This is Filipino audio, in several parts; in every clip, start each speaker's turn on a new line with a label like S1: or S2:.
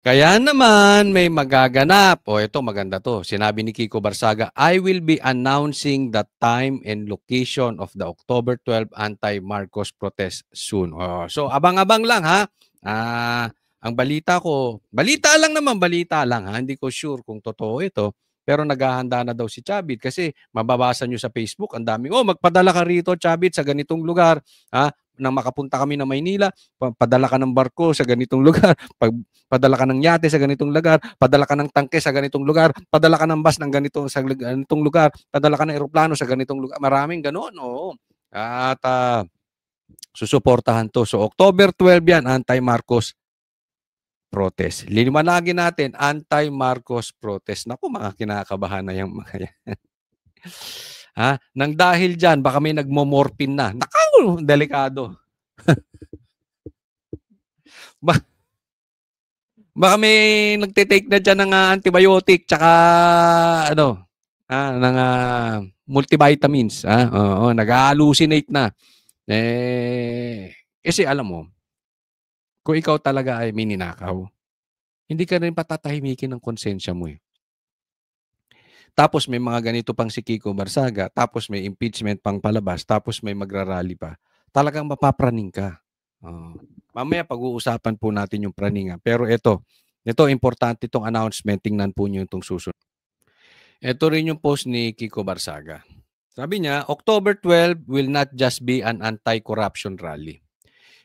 S1: Kaya naman may magaganap. O ito, maganda to. Sinabi ni Kiko Barsaga, I will be announcing the time and location of the October 12 anti-Marcos protest soon. So abang-abang lang ha. Ang balita lang naman, balita lang ha. Hindi ko sure kung totoo ito. Pero naghahanda na daw si Chabit kasi mababasa nyo sa Facebook, ang daming, magpadala ka rito, Chabit, sa ganitong lugar. Ha? Nang makapunta kami ng Maynila, padala ka ng barko sa ganitong lugar. Padala ka ng yate sa ganitong lugar, padala ka ng tangke sa ganitong lugar, padala ka ng bus ng ganitong lugar, padala ka ng eroplano sa ganitong lugar. Maraming ganoon, oo. At susuportahan to. So October 12 yan, anti-Marcos protest. Liliwanagin natin, anti-Marcos protest. Naku, mga kinakabahan na yung mga yan. Nang dahil dyan, baka may nagmomorphin na. Nakaw, delikado. Baka may nagte-take na dyan ng antibiotic tsaka ng multivitamins. Oo, nag-hallucinate na. Kasi alam mo, kung ikaw talaga ay mininakaw, hindi ka rin patatahimikin ng konsensya mo eh. Tapos may mga ganito pang si Kiko Barsaga, tapos may impeachment pang palabas, tapos may magrarally pa. Talagang mapapraning ka. Mamaya pag-uusapan po natin yung praninga. Pero ito importante itong announcement. Tingnan po nyo itong susunod. Ito rin yung post ni Kiko Barsaga. Sabi niya, October 12 will not just be an anti-corruption rally.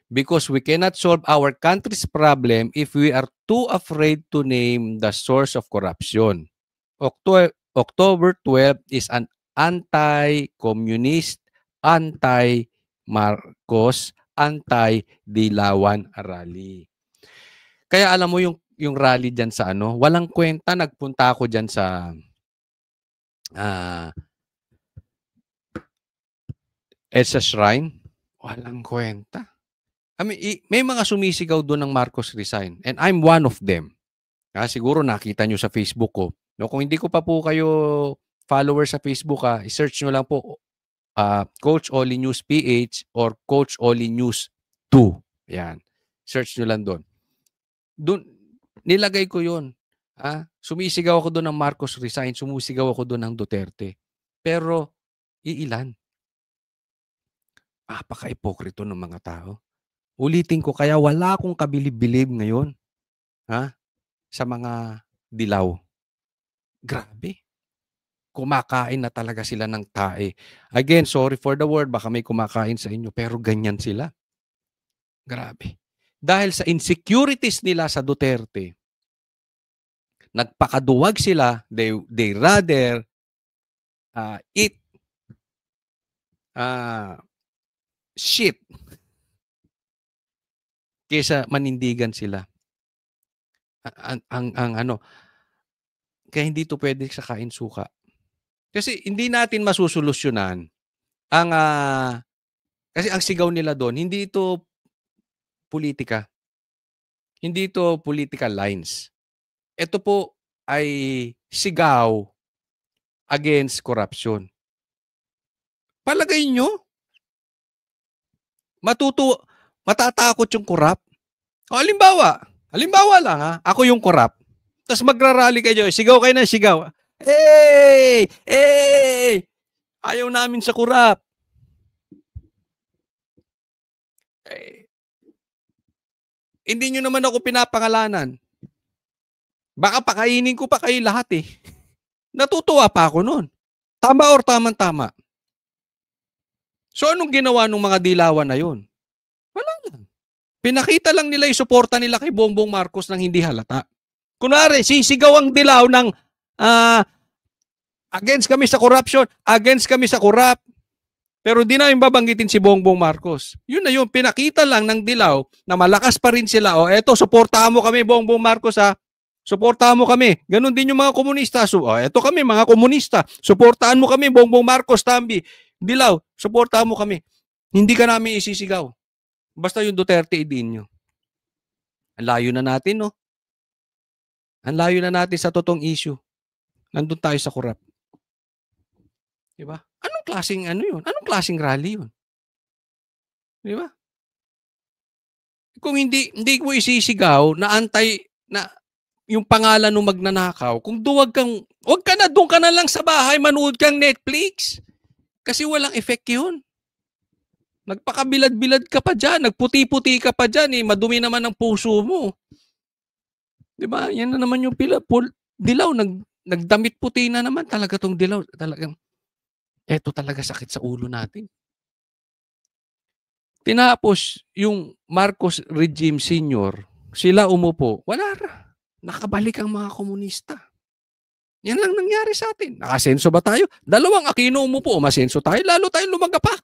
S1: Because we cannot solve our country's problem if we are too afraid to name the source of corruption. October 12 is an anti-communist, anti-Marcos, anti-Dilawan rally. Kaya alam mo yung rally dyan sa walang kwenta. Nagpunta ako dyan sa EDSA Shrine. Walang kwenta. May mga sumisigaw doon ng Marcos resign. And I'm one of them. Siguro nakita nyo sa Facebook ko. No, kung hindi ko pa po kayo follower sa Facebook, i-search nyo lang po Coach Oli News PH or Coach Oli News 2. Yan. Search nyo lang doon. Doon, nilagay ko yun. Sumisigaw ako doon ng Marcos resign. Sumisigaw ako doon ng Duterte. Pero, iilan? Napaka-ipokrito ng mga tao. Ulitin ko, kaya wala akong kabilib-bilib ngayon. Sa mga dilaw. Grabe. Kumakain na talaga sila ng tae. Again, sorry for the word, baka may kumakain sa inyo, pero ganyan sila. Grabe. Dahil sa insecurities nila sa Duterte, nagpakaduwag sila, they rather eat shit kaysa manindigan sila. Kaya hindi to pwede sa kain suka. Kasi hindi natin masusolusyonan kasi ang sigaw nila doon, hindi ito politika. Hindi ito political lines. Ito po ay sigaw against corruption. Palagay nyo, matatakot yung corrupt? Halimbawa lang ako yung corrupt. Tapos magrarally kayo, sigaw kayo na sigaw. Hey! Hey! Ayaw namin sa corrupt. Hindi nyo naman ako pinapangalanan. Baka pakainin ko pa kayo lahat eh. Natutuwa pa ako noon. Tama or tama-tama? So anong ginawa ng mga dilawan na yun? Wala lang. Pinakita lang nila yung suporta nila kay Bongbong Marcos nang hindi halata. Kunwari, sisigaw ang dilaw ng against kami sa corruption, against kami sa corrupt. Pero di na yung babanggitin si Bongbong Marcos. Yun na yun, pinakita lang ng dilaw na malakas pa rin sila. Eto, suportahan mo kami, Bongbong Marcos Suportahan mo kami. Ganon din yung mga komunista. So, eto kami, mga komunista. Suportahan mo kami, Bongbong Marcos, Tambi. Dilaw, suportahan mo kami. Hindi ka namin isisigaw. Basta yung Duterte, idin nyo. Ang layo na natin, no? Ang layo na natin sa totoong issue. Nandun tayo sa corrupt. Diba? Anong klaseng yun? Anong klaseng rally yun? Diba? Kung hindi ko isisigaw na yung pangalan ng magnanakaw, kung wag ka na, doon ka na lang sa bahay, manood kang Netflix. Kasi walang effect yun. Nagpakabilad-bilad ka pa dyan, nagputi-puti ka pa dyan, madumi naman ang puso mo. Diba? Yan na naman yung dilaw, nagdamit puti na naman talaga tong dilaw. Talagang, eto talaga sakit sa ulo natin. Tinapos yung Marcos regime senior, sila umupo, wala na. Nakabalik ang mga komunista. Yan lang nangyari sa atin. Nakasenso ba tayo? Dalawang Aquino umupo, umasenso tayo, lalo tayong lumagapak.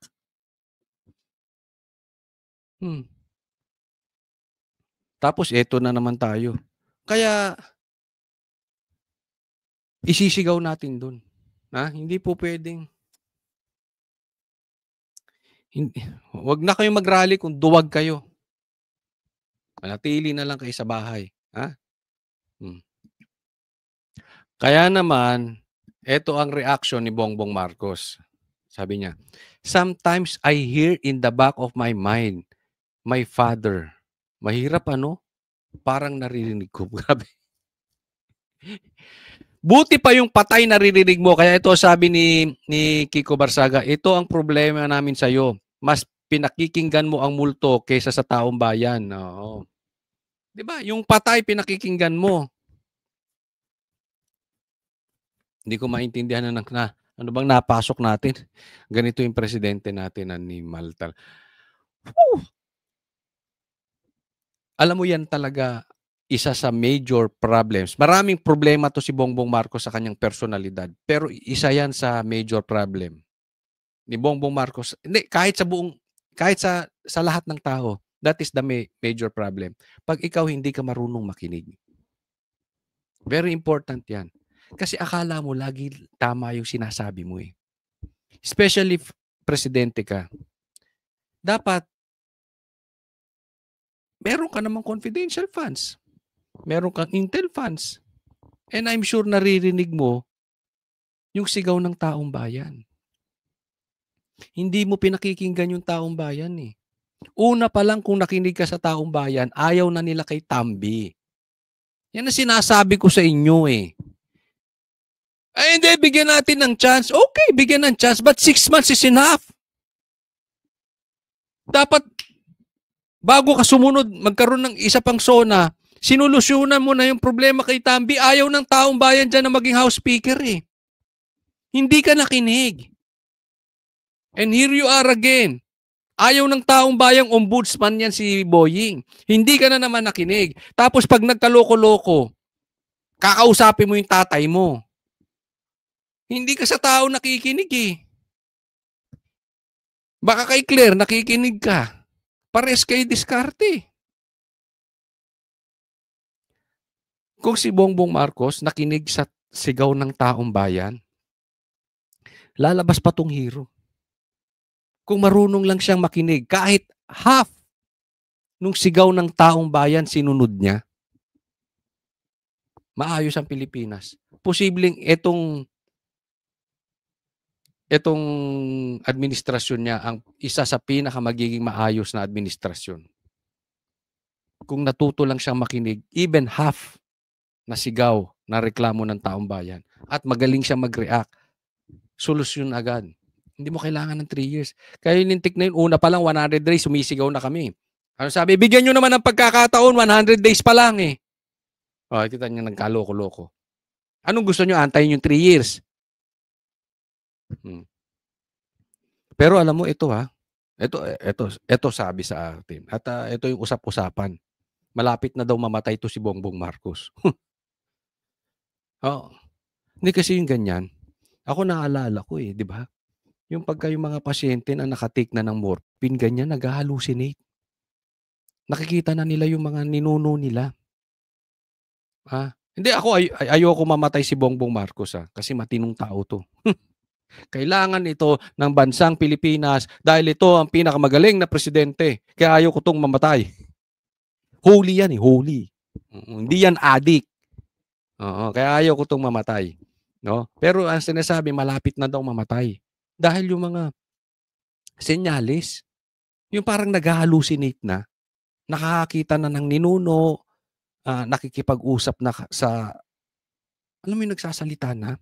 S1: Tapos eto na naman tayo. Kaya isisigaw natin doon. Hindi po pwedeng. Wag na kayong mag-rally kung duwag kayo. Manatili na lang kayo sa bahay. Kaya naman, eto ang reaction ni Bongbong Marcos. Sabi niya, sometimes I hear in the back of my mind, my father. Mahirap Parang naririnig ko. Grabe. Buti pa yung patay naririnig mo. Kaya ito sabi ni Kiko Barsaga, ito ang problema namin sa iyo. Mas pinakikinggan mo ang multo kaysa sa taong bayan. Oo. 'Di ba? Yung patay pinakikinggan mo. Hindi ko maintindihan na ano bang napasok natin. Ganito yung presidente natin, animal tal. Alam mo yan talaga isa sa major problems. Maraming problema to si Bongbong Marcos sa kanyang personalidad. Pero isa yan sa major problem ni Bongbong Marcos. Hindi, kahit sa lahat ng tao, that is the major problem. Pag ikaw hindi ka marunong makinig. Very important yan. Kasi akala mo lagi tama yung sinasabi mo eh. Especially presidente ka. Dapat meron ka namang confidential funds. Meron kang intel funds. And I'm sure naririnig mo yung sigaw ng taong bayan. Hindi mo pinakikinggan yung taong bayan eh. Una pa lang kung nakinig ka sa taong bayan, ayaw na nila kay Tambi. Yan ang sinasabi ko sa inyo eh. Ay hindi, bigyan natin ng chance. Okay, bigyan ng chance. But 6 months is enough. Dapat, bago ka sumunod, magkaroon ng isa pang SONA, sinulusyonan mo na yung problema kay Tambi. Ayaw ng taong bayan dyan na maging House Speaker eh. Hindi ka nakinig. And here you are again. Ayaw ng taong bayang ombudsman yan si Boying. Hindi ka na naman nakinig. Tapos pag nagkaloko-loko, kakausapin mo yung tatay mo. Hindi ka sa tao nakikinig eh. Baka kay Claire nakikinig ka. Pares kay diskarte. Kung si Bongbong Marcos nakinig sa sigaw ng taong bayan, lalabas pa tong hero. Kung marunong lang siyang makinig, kahit half nung sigaw ng taong bayan sinunod niya, maayos ang Pilipinas. Posibleng itong administrasyon niya ang isa sa pinakamagiging maayos na administrasyon. Kung natuto lang siyang makinig, even half na sigaw na reklamo ng taong bayan at magaling siyang mag-react, solusyon agad. Hindi mo kailangan ng 3 years. Kaya yung lintik na yun, una pa lang 100 days, sumisigaw na kami. Ano sabi? Bigyan nyo naman ng pagkakataon, 100 days pa lang eh. O, kita niya nagkaloko-loko. Anong gusto nyo? Antayin yung 3 years. Pero alam mo, ito sabi sa atin. At ito yung usap-usapan. Malapit na daw mamatay to si Bongbong Marcos. Hindi kasi yung ganyan. Ako naalala ko eh, di ba? Yung pagka yung mga pasyente na nakatake na ng morphine, ganyan, nag-hallucinate. Nakikita na nila yung mga ninuno nila. Hindi ako, ayoko mamatay si Bongbong Marcos kasi matinong tao to. Kailangan ito ng bansang Pilipinas dahil ito ang pinakamagaling na presidente. Kaya ayoko tong mamatay. Holy yan eh, holy. Hindi yan addict. Kaya ayoko tong mamatay. No? Pero ang sinasabi, malapit na daw mamatay. Dahil yung mga senyalis, yung parang nag-hallucinate na, nakakakita na ng ninuno, nakikipag-usap na sa, alam mo yung nagsasalita na?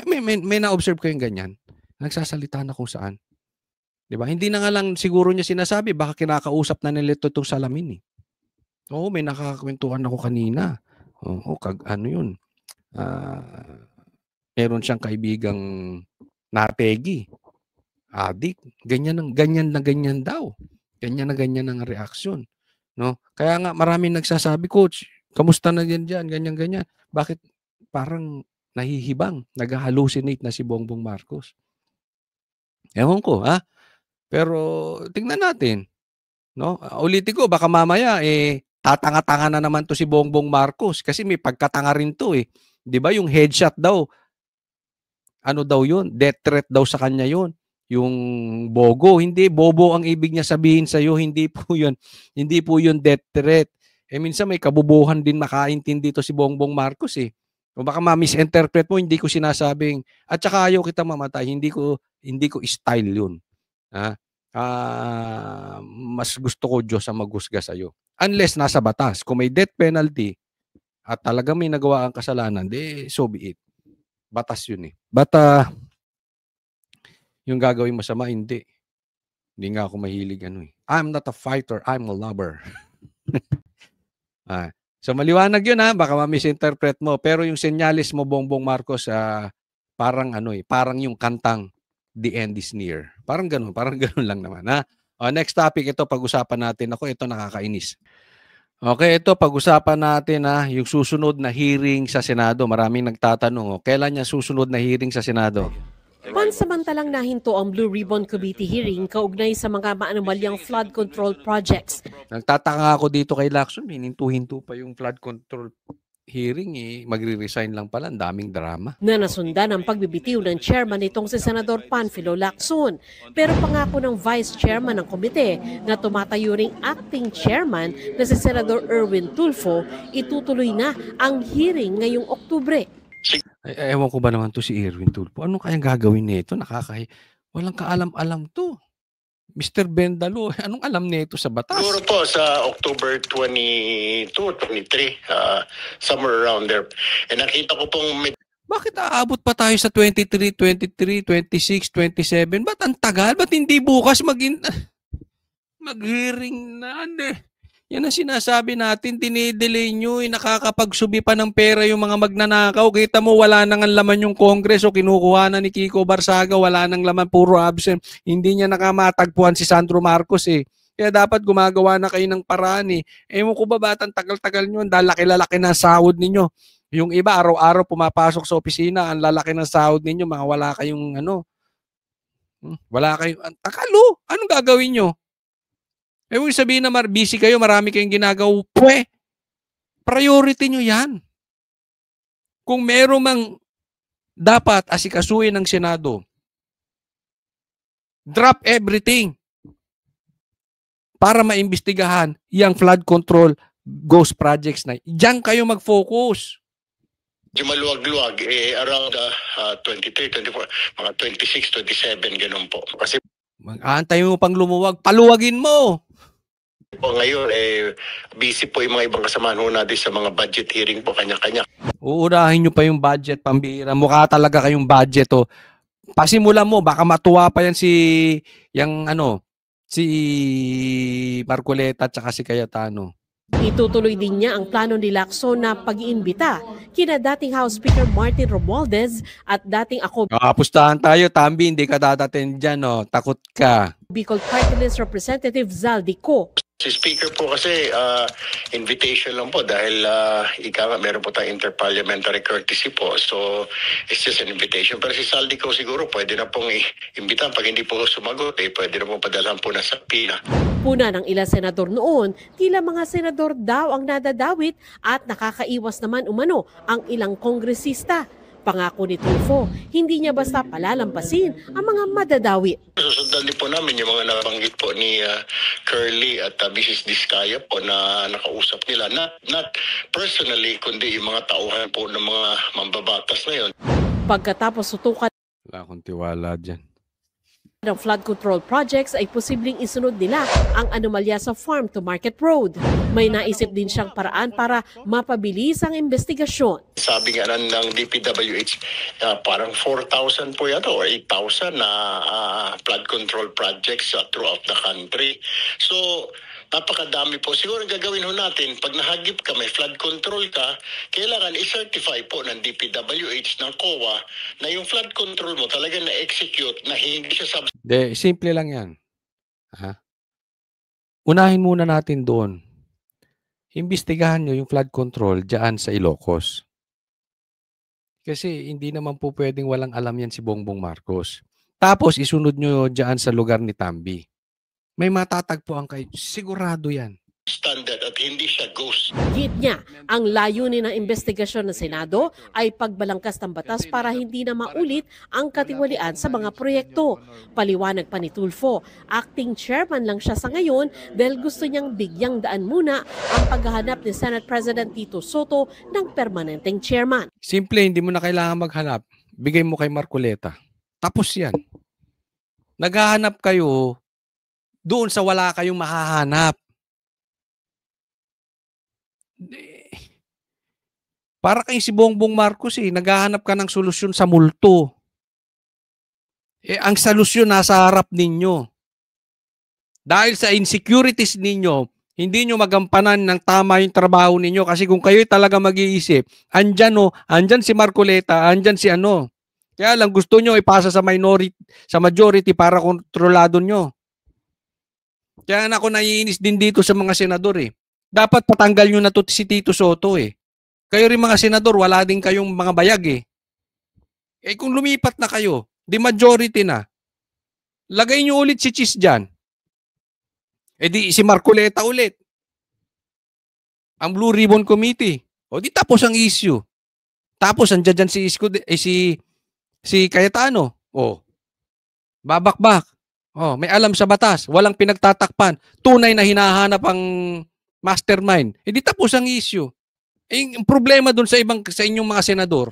S1: May na-observe ko yung ganyan. Nagsasalita na kung saan. 'Di ba? Hindi na nga lang siguro niya sinasabi, baka kinakausap na nila itong salamin eh. Oo, may nakakakwentuhan ako kanina. Oo, ano yun? Meron siyang kaibigang nategi, adik, ganyan na ganyan daw. Ganyan na ganyan ang reaksyon, no? Kaya nga maraming nagsasabi, coach, kamusta na yan diyan, ganyan. Bakit parang nahihibang, nag-hallucinate na si Bongbong Marcos? Ewan ko, pero tingnan natin, no? Ulitin ko, baka mamaya tatanga-tanga na naman to si Bongbong Marcos kasi may pagkatanga rin to eh. 'Di ba yung headshot daw, ano daw yun, death threat daw sa kanya yun. Yung bogo, hindi, bobo ang ibig niya sabihin sa iyo, hindi po yun death threat. Minsan may kabubuhan din makaintindi to si Bongbong Marcos eh. O baka ma-misinterpret mo, hindi ko sinasabing, at saka ayaw kita mamatay, hindi ko style yun. Mas gusto ko Diyos ang maghusga sa iyo. Unless nasa batas, kung may death penalty at talagang may nagawa ang kasalanan, so be it. Batas yun eh. But yung gagawin masama, hindi. Hindi nga ako mahilig I'm not a fighter, I'm a lover. So maliwanag yun baka ma-misinterpret mo. Pero yung senyalis mo, Bongbong Marcos, parang parang yung kantang The End is Near. Parang ganun lang naman. Next topic, ito pag-usapan natin. Ito nakakainis. Okay, ito pag-usapan natin yung susunod na hearing sa Senado. Maraming nagtatanong, kailan niya susunod na hearing sa Senado?
S2: Pansamantalang nahinto ang Blue Ribbon Committee hearing kaugnay sa mga maanumalyang flood control projects.
S1: Nagtataka ako dito kay Lacson, hininto-hinto pa yung flood control hearing magre-resign lang pala, ang daming drama.
S2: Na nasundan ang pagbibitiw ng chairman nitong si Senador Panfilo Lacson. Pero pangako ng vice chairman ng komite na tumatayo ring acting chairman na si Senador Erwin Tulfo, itutuloy na ang hearing ngayong Oktubre.
S1: Ewan ko ba naman to si Erwin Tulfo. Ano kayang gagawin nito? Walang kaalam-alam to. Mr. Bendalo, anong alam nito sa batas?
S3: Siguro po sa October 22, 23, somewhere around there. Nakita ko pong
S1: bakit aabot pa tayo sa 23, 26, 27? Ba't ang tagal? Ba't hindi bukas mag-hearing na? Yan ang sinasabi natin, dinidelay nyo, nakakapagsubi pa ng pera yung mga magnanakaw. Kita mo, wala nang laman yung Congress o kinukuha na ni Kiko Barsaga, wala nang laman, puro absent. Hindi niya nakamatagpuan si Sandro Marcos Kaya dapat gumagawa na kayo ng paraan Ewan ko ba ang tagal-tagal nyo, lalaki-lalaki na sahod ninyo. Yung iba, araw-araw pumapasok sa opisina, ang lalaki ng sahod ninyo, mga wala kayong wala kayong, takalo, anong gagawin nyo? Huwag sabihin na busy kayo, marami kayong ginagawa. Priority nyo yan. Kung meron mang dapat asikasuhin ng Senado, drop everything para maimbestigahan yung flood control ghost projects na. Diyan kayo mag-focus.
S3: Maluwag-luwag, around 23, 24, mga 26, 27, ganun po. Kasi
S1: mag-aantay mo pang lumuwag, paluwagin mo.
S3: Po ngayon, busy po yung mga ibang kasamahan natin sa mga budget hearing po, kanya-kanya.
S1: Uurahin nyo pa yung budget, pambira. Mukha talaga kayong budget Pasimulan mo, baka matuwa pa yan si Marcoleta at saka si Cayetano.
S2: Itutuloy din niya ang plano ni Lacson na pag-iimbita kina dating House Speaker Martin Romualdez at dating
S1: pustahan tayo, Tambi, hindi ka dadating dyan, takot ka.
S2: Bicol Party List Representative Zaldico.
S3: Si Speaker po kasi invitation lang po dahil meron po tayong interparliamentary courtesy po. So, it's just an invitation. Pero si Zaldico siguro pwede na pong imbitahan. Pag hindi po sumagot, pwede na pong padalhan po na sa pila.
S2: Puna ng ilang senador noon, tila mga senador daw ang nadadawit at nakakaiwas naman umano ang ilang kongresista. Pangako ni Tulfo, hindi niya basta palalampasin ang mga madadawit.
S3: Susundan din po namin yung mga nabanggit po ni Curly at Mrs. Diskaya po na nakausap nila. Not personally, kundi yung mga tauhan po ng mga mambabatas na yun.
S2: Pagkatapos sutukan,
S1: wala akong tiwala dyan.
S2: ng flood control projects ay posibleng isunod nila ang anomalya sa farm to market road. May naisip din siyang paraan para mapabilis ang investigasyon.
S3: Sabi nga ng DPWH, parang 4,000 po yata or 8,000 na flood control projects throughout the country. So, napakadami po. Siguro gagawin ho natin, pag nahagip ka, may flood control ka, kailangan i-certify po ng DPWH, ng COA, na yung flood control mo talaga na-execute, na hindi siya
S1: Simple lang yan. Unahin muna natin doon. Imbestigahan nyo yung flood control dyan sa Ilocos. Kasi hindi naman po pwedeng walang alam yan si Bongbong Marcos. Tapos isunod nyo dyan sa lugar ni Tambi. May matatagpuan kayo. Sigurado yan.
S3: standard at hindi siya ghost.
S2: Git niya, ang layunin ng investigasyon ng Senado ay pagbalangkas ng batas para hindi na maulit ang katiwalian sa mga proyekto. Paliwanag pa ni Tulfo, acting chairman lang siya sa ngayon dahil gusto niyang bigyang daan muna ang paghahanap ni Senate President Tito Soto ng permanenteng chairman.
S1: Simple, hindi mo na kailangan maghanap. Bigay mo kay Marcoleta. Tapos yan. Naghahanap kayo doon sa wala kayong mahahanap. Para kay si Bongbong Marcos naghahanap ka ng solusyon sa multo. Ang solusyon nasa harap ninyo. Dahil sa insecurities ninyo, hindi nyo magampanan ng tama yung trabaho ninyo kasi kung kayo talaga mag-iisip, andyan si Marcoleta, andyan si ano. Kaya lang gusto nyo ipasa sa minority, sa majority para kontrolado nyo. Kaya ako naiinis din dito sa mga senador Dapat patanggal nyo na to si Tito Soto Kayo rin mga senador, wala din kayong mga bayag kung lumipat na kayo, di majority na, lagay nyo ulit si Chis dyan. Di si Marcoleta ulit. Ang Blue Ribbon Committee. O di tapos ang issue. Tapos andyan si si Cayetano. Babakbak. May alam sa batas. Walang pinagtatakpan. Tunay na hinahanap ang mastermind. Di tapos ang issue. Ang problema dun sa inyong mga senador,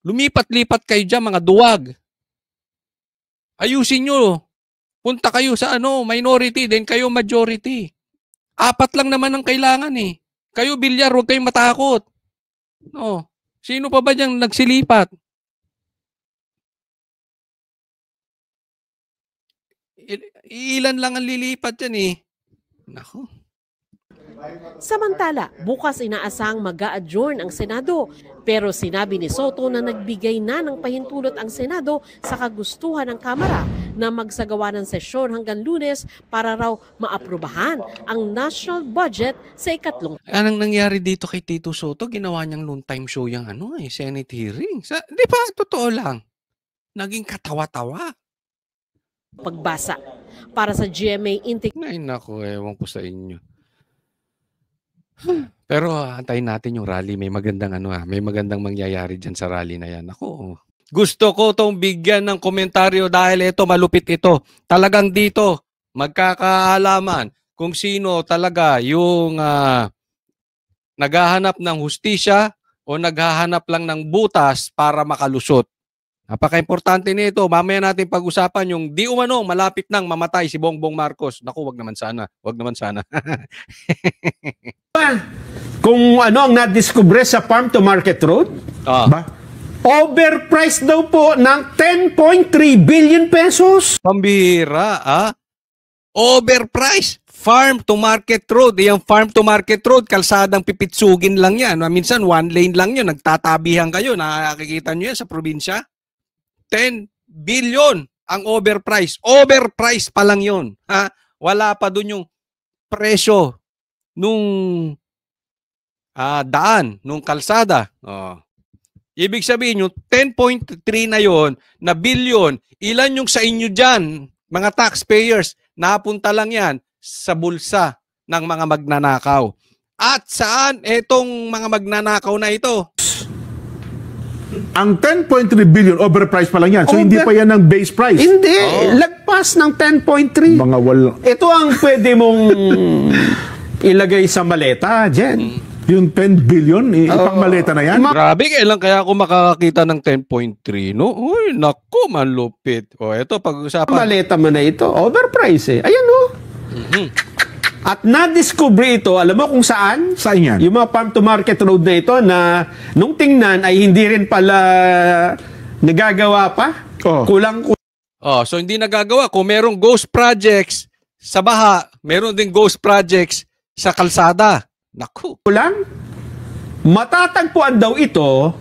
S1: lumipat-lipat kayo dyan, mga duwag. Ayusin nyo. Punta kayo sa minority, then kayo majority. 4 lang naman ang kailangan Kayo bilyar, huwag kayong matakot. Sino pa ba dyan nagsilipat? Ilan lang ang lilipat dyan Naku.
S2: Samantala, bukas inaasang mag-a-adjourn ang Senado. Pero sinabi ni Soto na nagbigay na ng pahintulot ang Senado sa kagustuhan ng Kamara na magsagawa ng sesyon hanggang Lunes para raw maaprubahan ang national budget sa ikatlong.
S1: Anong nangyari dito kay Tito Soto? Ginawa niyang noon time show yung Senate hearing. Di ba? Totoo lang. Naging katawa-tawa.
S2: Pagbasa. Para sa GMA Intake.
S1: Ay naku, ewan ko sa inyo. Pero antayin natin yung rally. May magandang may magandang mangyayari dyan sa rally na yan. Ako, gusto ko tong bigyan ng komentaryo dahil ito malupit ito. Talagang dito magkakaalaman kung sino talaga yung naghahanap ng hustisya o naghahanap lang ng butas para makalusot. Napaka-importante nito. Mamaya natin pag-usapan yung di umano malapit nang mamatay si Bongbong Marcos. Naku, wag naman sana. Wag naman sana.
S4: Kung ang na-discover sa farm to market road, overpriced daw po ng 10.3 billion pesos.
S1: Pambihira, Overpriced. Farm to market road. Yung farm to market road, kalsadang pipitsugin lang yan. Minsan, 1 lane lang yun. Nagtatabihan kayo. Nakikita nyo yan sa probinsya. 10 billion ang overpriced. Overpriced pa lang yun. Wala pa dun yung presyo nung daan, nung kalsada. Ibig sabihin yung 10.3 na yon na billion, ilan yung sa inyo dyan, mga taxpayers, napunta lang yan sa bulsa ng mga magnanakaw. At saan itong mga magnanakaw na ito?
S4: Ang 10.3 billion, overpriced pa lang yan. So, hindi pa yan ang base price.
S5: Hindi. Lagpas ng 10.3.
S4: Mga wala.
S5: Ito ang pwede mong ilagay sa maleta, Jen. Yung 10 billion, ipangmaleta na yan?
S1: Grabe, kailan kaya ako makakakita ng 10.3, no? Uy, naku, malupit. O, eto, pag-usapan.
S4: Maleta mo na ito. Overprice eh. Ayan o. At na-discover ito, alam mo kung saan?
S5: Saan yan?
S4: Yung mga farm to market road na ito na nung tingnan ay hindi rin pala nagagawa pa.
S5: Oh.
S4: Kulang.
S1: Oh, so hindi nagagawa. Kung merong ghost projects sa baha, meron din ghost projects sa kalsada. Naku.
S4: Matatagpuan daw ito,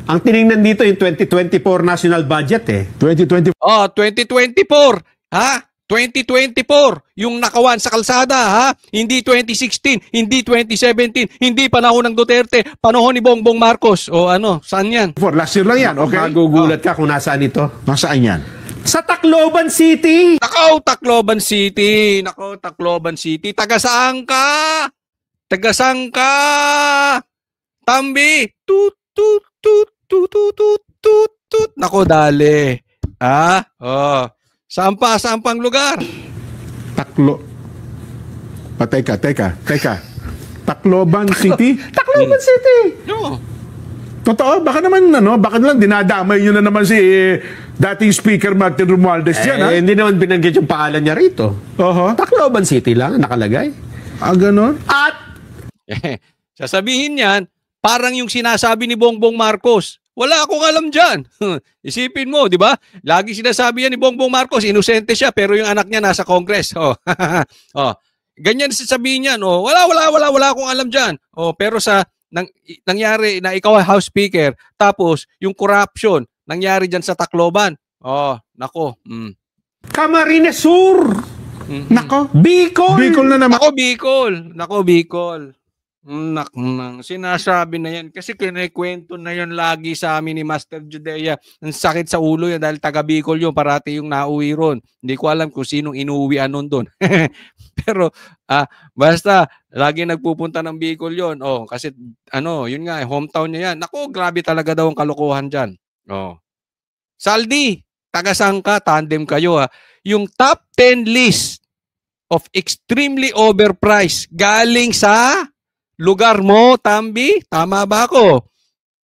S4: ang tiningnan dito yung 2024 national budget eh.
S5: 2020.
S1: Oh, 2024. Ha? 2024. Yung nakawan sa kalsada, ha? Hindi 2016, hindi 2017, hindi panahon ng Duterte, panahon ni Bongbong Marcos. O ano, saan yan?
S5: Last year lang yan, okay?
S4: Magugulat ka kung nasaan ito.
S5: Nasaan yan?
S4: Sa Tacloban City.
S1: Nakaw, Tacloban City. Nakaw, Tacloban City. Taga saan ka? Taga saan ka? Tambi. Tut, tut, tut, tut, tut, tut, tut, tut. Nako, dali. Ha? Oh. Saan pa? Saan pang lugar?
S5: Teka. Tacloban City?
S4: Tacloban City.
S1: No.
S5: Totoo, baka naman lang dinadamay nyo na naman si dating Speaker Martin Romualdez dyan, ha?
S4: Hindi naman binanggit yung pangalan niya rito. Tacloban City lang nakalagay.
S5: Ganon?
S4: At
S1: Sasabihin niyan, parang yung sinasabi ni Bongbong Marcos. Wala akong alam dyan. Isipin mo, di ba? Lagi sinasabi yan ni Bongbong Marcos, inosente siya, pero yung anak niya nasa Congress. Oh. Oh. Ganyan sasabihin niyan. Oh, wala akong alam dyan. Oh, pero nangyari na ikaw ay House Speaker, tapos yung corruption, nangyari dyan sa Tacloban. Oh, nako.
S4: Camarines Sur.
S5: Nako.
S4: Bicol.
S5: Bicol na naman.
S1: Nako, Bicol. Sinasabi na yan. Kasi kinikwento na yan lagi sa amin ni Master Judea. Ang sakit sa ulo yan dahil taga Bicol yun. Parati yung nauwi ron. Hindi ko alam kung sinong inuwian nun doon. Pero basta lagi nagpupunta ng Bicol yun. Oh, kasi yun nga, hometown niya yan. Nako, grabe talaga daw ang kalokohan dyan. Oh. Saldi, taga saan ka? Tandem kayo ha. Yung top 10 list of extremely overpriced galing sa lugar mo, Tambi? Tama ba ako?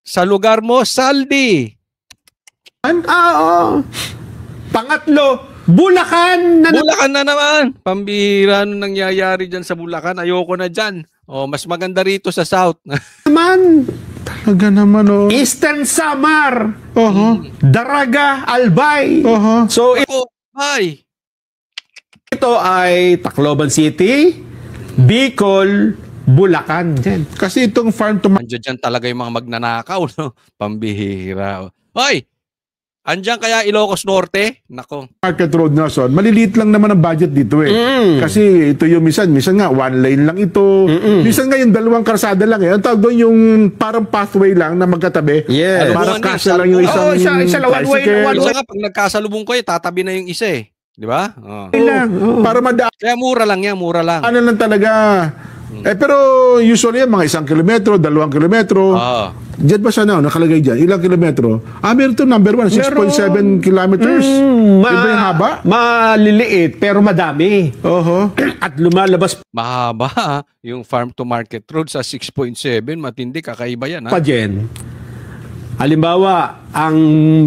S1: Sa lugar mo, Saldi.
S4: Pangatlo, Bulacan.
S1: Bulacan na naman. Pambihira nung nangyayari dyan sa Bulacan. Ayoko na dyan. Oh, mas maganda rito sa South.
S4: Naman.
S5: Talaga naman, oh.
S4: Eastern Samar. Daraga, Albay. So, ito ay Tacloban City, Bicol, Bulacan. Dyan.
S5: Kasi itong farm to
S1: Andiyan dyan talaga yung mga magnanakaw. No? Pambihira. Hoy! Andiyan kaya Ilocos Norte? Nako.
S5: market road na son, maliliit lang naman ang budget dito eh. Kasi ito yung minsan nga one lane lang ito. Minsan nga yung dalawang karsada lang eh. Ang tawag doon yung parang pathway lang na magkatabi.
S4: Yes.
S5: Parang kasya lang yung isang
S4: isa lang, one way.
S1: Isa nga, pag nagkasalubong kayo, tatabi na yung isa eh. Di ba? Oh.
S5: Para madaan.
S1: Kaya mura lang yan, mura lang.
S5: Ano lang talaga. Pero usually mga 1 kilometro, 2 kilometro. Diyan ba siya nakalagay dyan? Ilang kilometro? Meron ito number 1, 6.7 kilometers. Iba yung haba?
S4: Maliliit, pero madami. At lumalabas
S1: Mahaba yung farm to market road sa 6.7. Matindi, kakaiba yan.
S4: pa dyan. Halimbawa, ang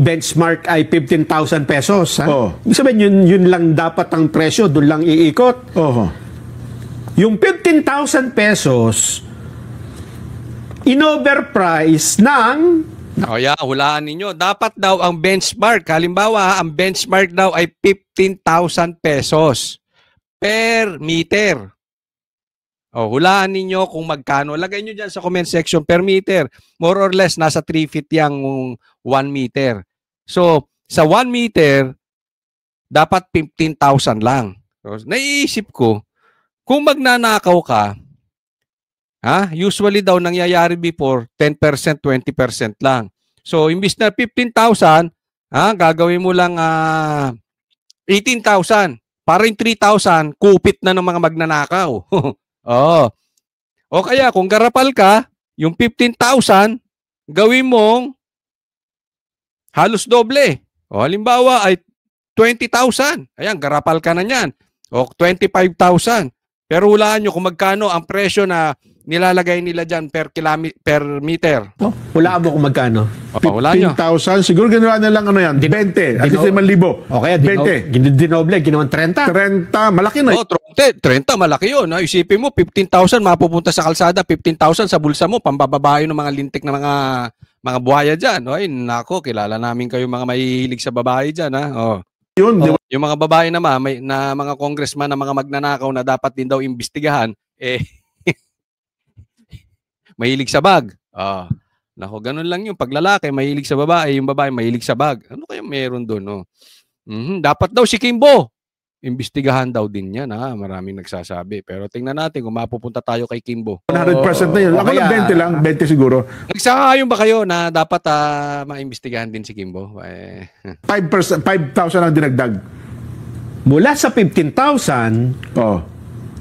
S4: benchmark ay 15,000 pesos. Ibig sabihin, yun lang dapat ang presyo, doon lang iikot. Yung 15,000 pesos, in-overprice ng...
S1: Hulaan ninyo. Dapat daw ang benchmark, halimbawa, ang benchmark daw ay 15,000 pesos per meter. Hulaan ninyo kung magkano. Lagay nyo dyan sa comment section per meter. More or less, nasa 3 feet yung 1 meter. So, sa 1 meter, dapat 15,000 lang. So, naiisip ko, kung magnanakaw ka, usually daw nangyayari before 10%, 20% lang. So, imbis na 15,000, gagawin mo lang 18,000. Para yung 3,000, kupit na ng mga magnanakaw. O kaya, kung garapal ka, yung 15,000, gawin mong halos doble. Halimbawa ay 20,000. Ayan, garapal ka na yan. O 25,000. Pero hulaan nyo kung magkano ang presyo na nilalagay nila dyan per meter.
S4: Oh, hulaan mo kung magkano.
S1: Wala nyo.
S5: 15,000. Siguro ginawa na lang ano yan, 20. At least 5,000.
S4: O kaya
S5: 20.
S4: dinoble, ginawan 30.
S5: 30. Malaki na.
S1: 30, malaki yun. Isipin mo, 15,000 mapupunta sa kalsada, 15,000 sa bulsa mo, pambababae ng mga lintik na mga buhaya dyan. Ay, nako, kilala namin kayo mga mahihilig sa babae dyan.
S5: Yun, di ba?
S1: Yung mga babae naman, na mga congressman na mga magnanakaw na dapat din daw imbestigahan, mahilig sa bag. Nako, ganun lang yung paglalaki, mahilig sa babae, yung babae mahilig sa bag. Ano kaya meron doon? Dapat daw si Kimbo. Imbestigahan daw din yan. Maraming nagsasabi. Pero tingnan natin kung mapupunta tayo kay Kimbo.
S5: 100% na yun. Ako lang 20 lang. 20 siguro.
S1: Nagsakayon ba kayo na dapat maimbestigahan din si Kimbo?
S5: 5,000 ang dinagdag.
S4: Mula sa 15,000,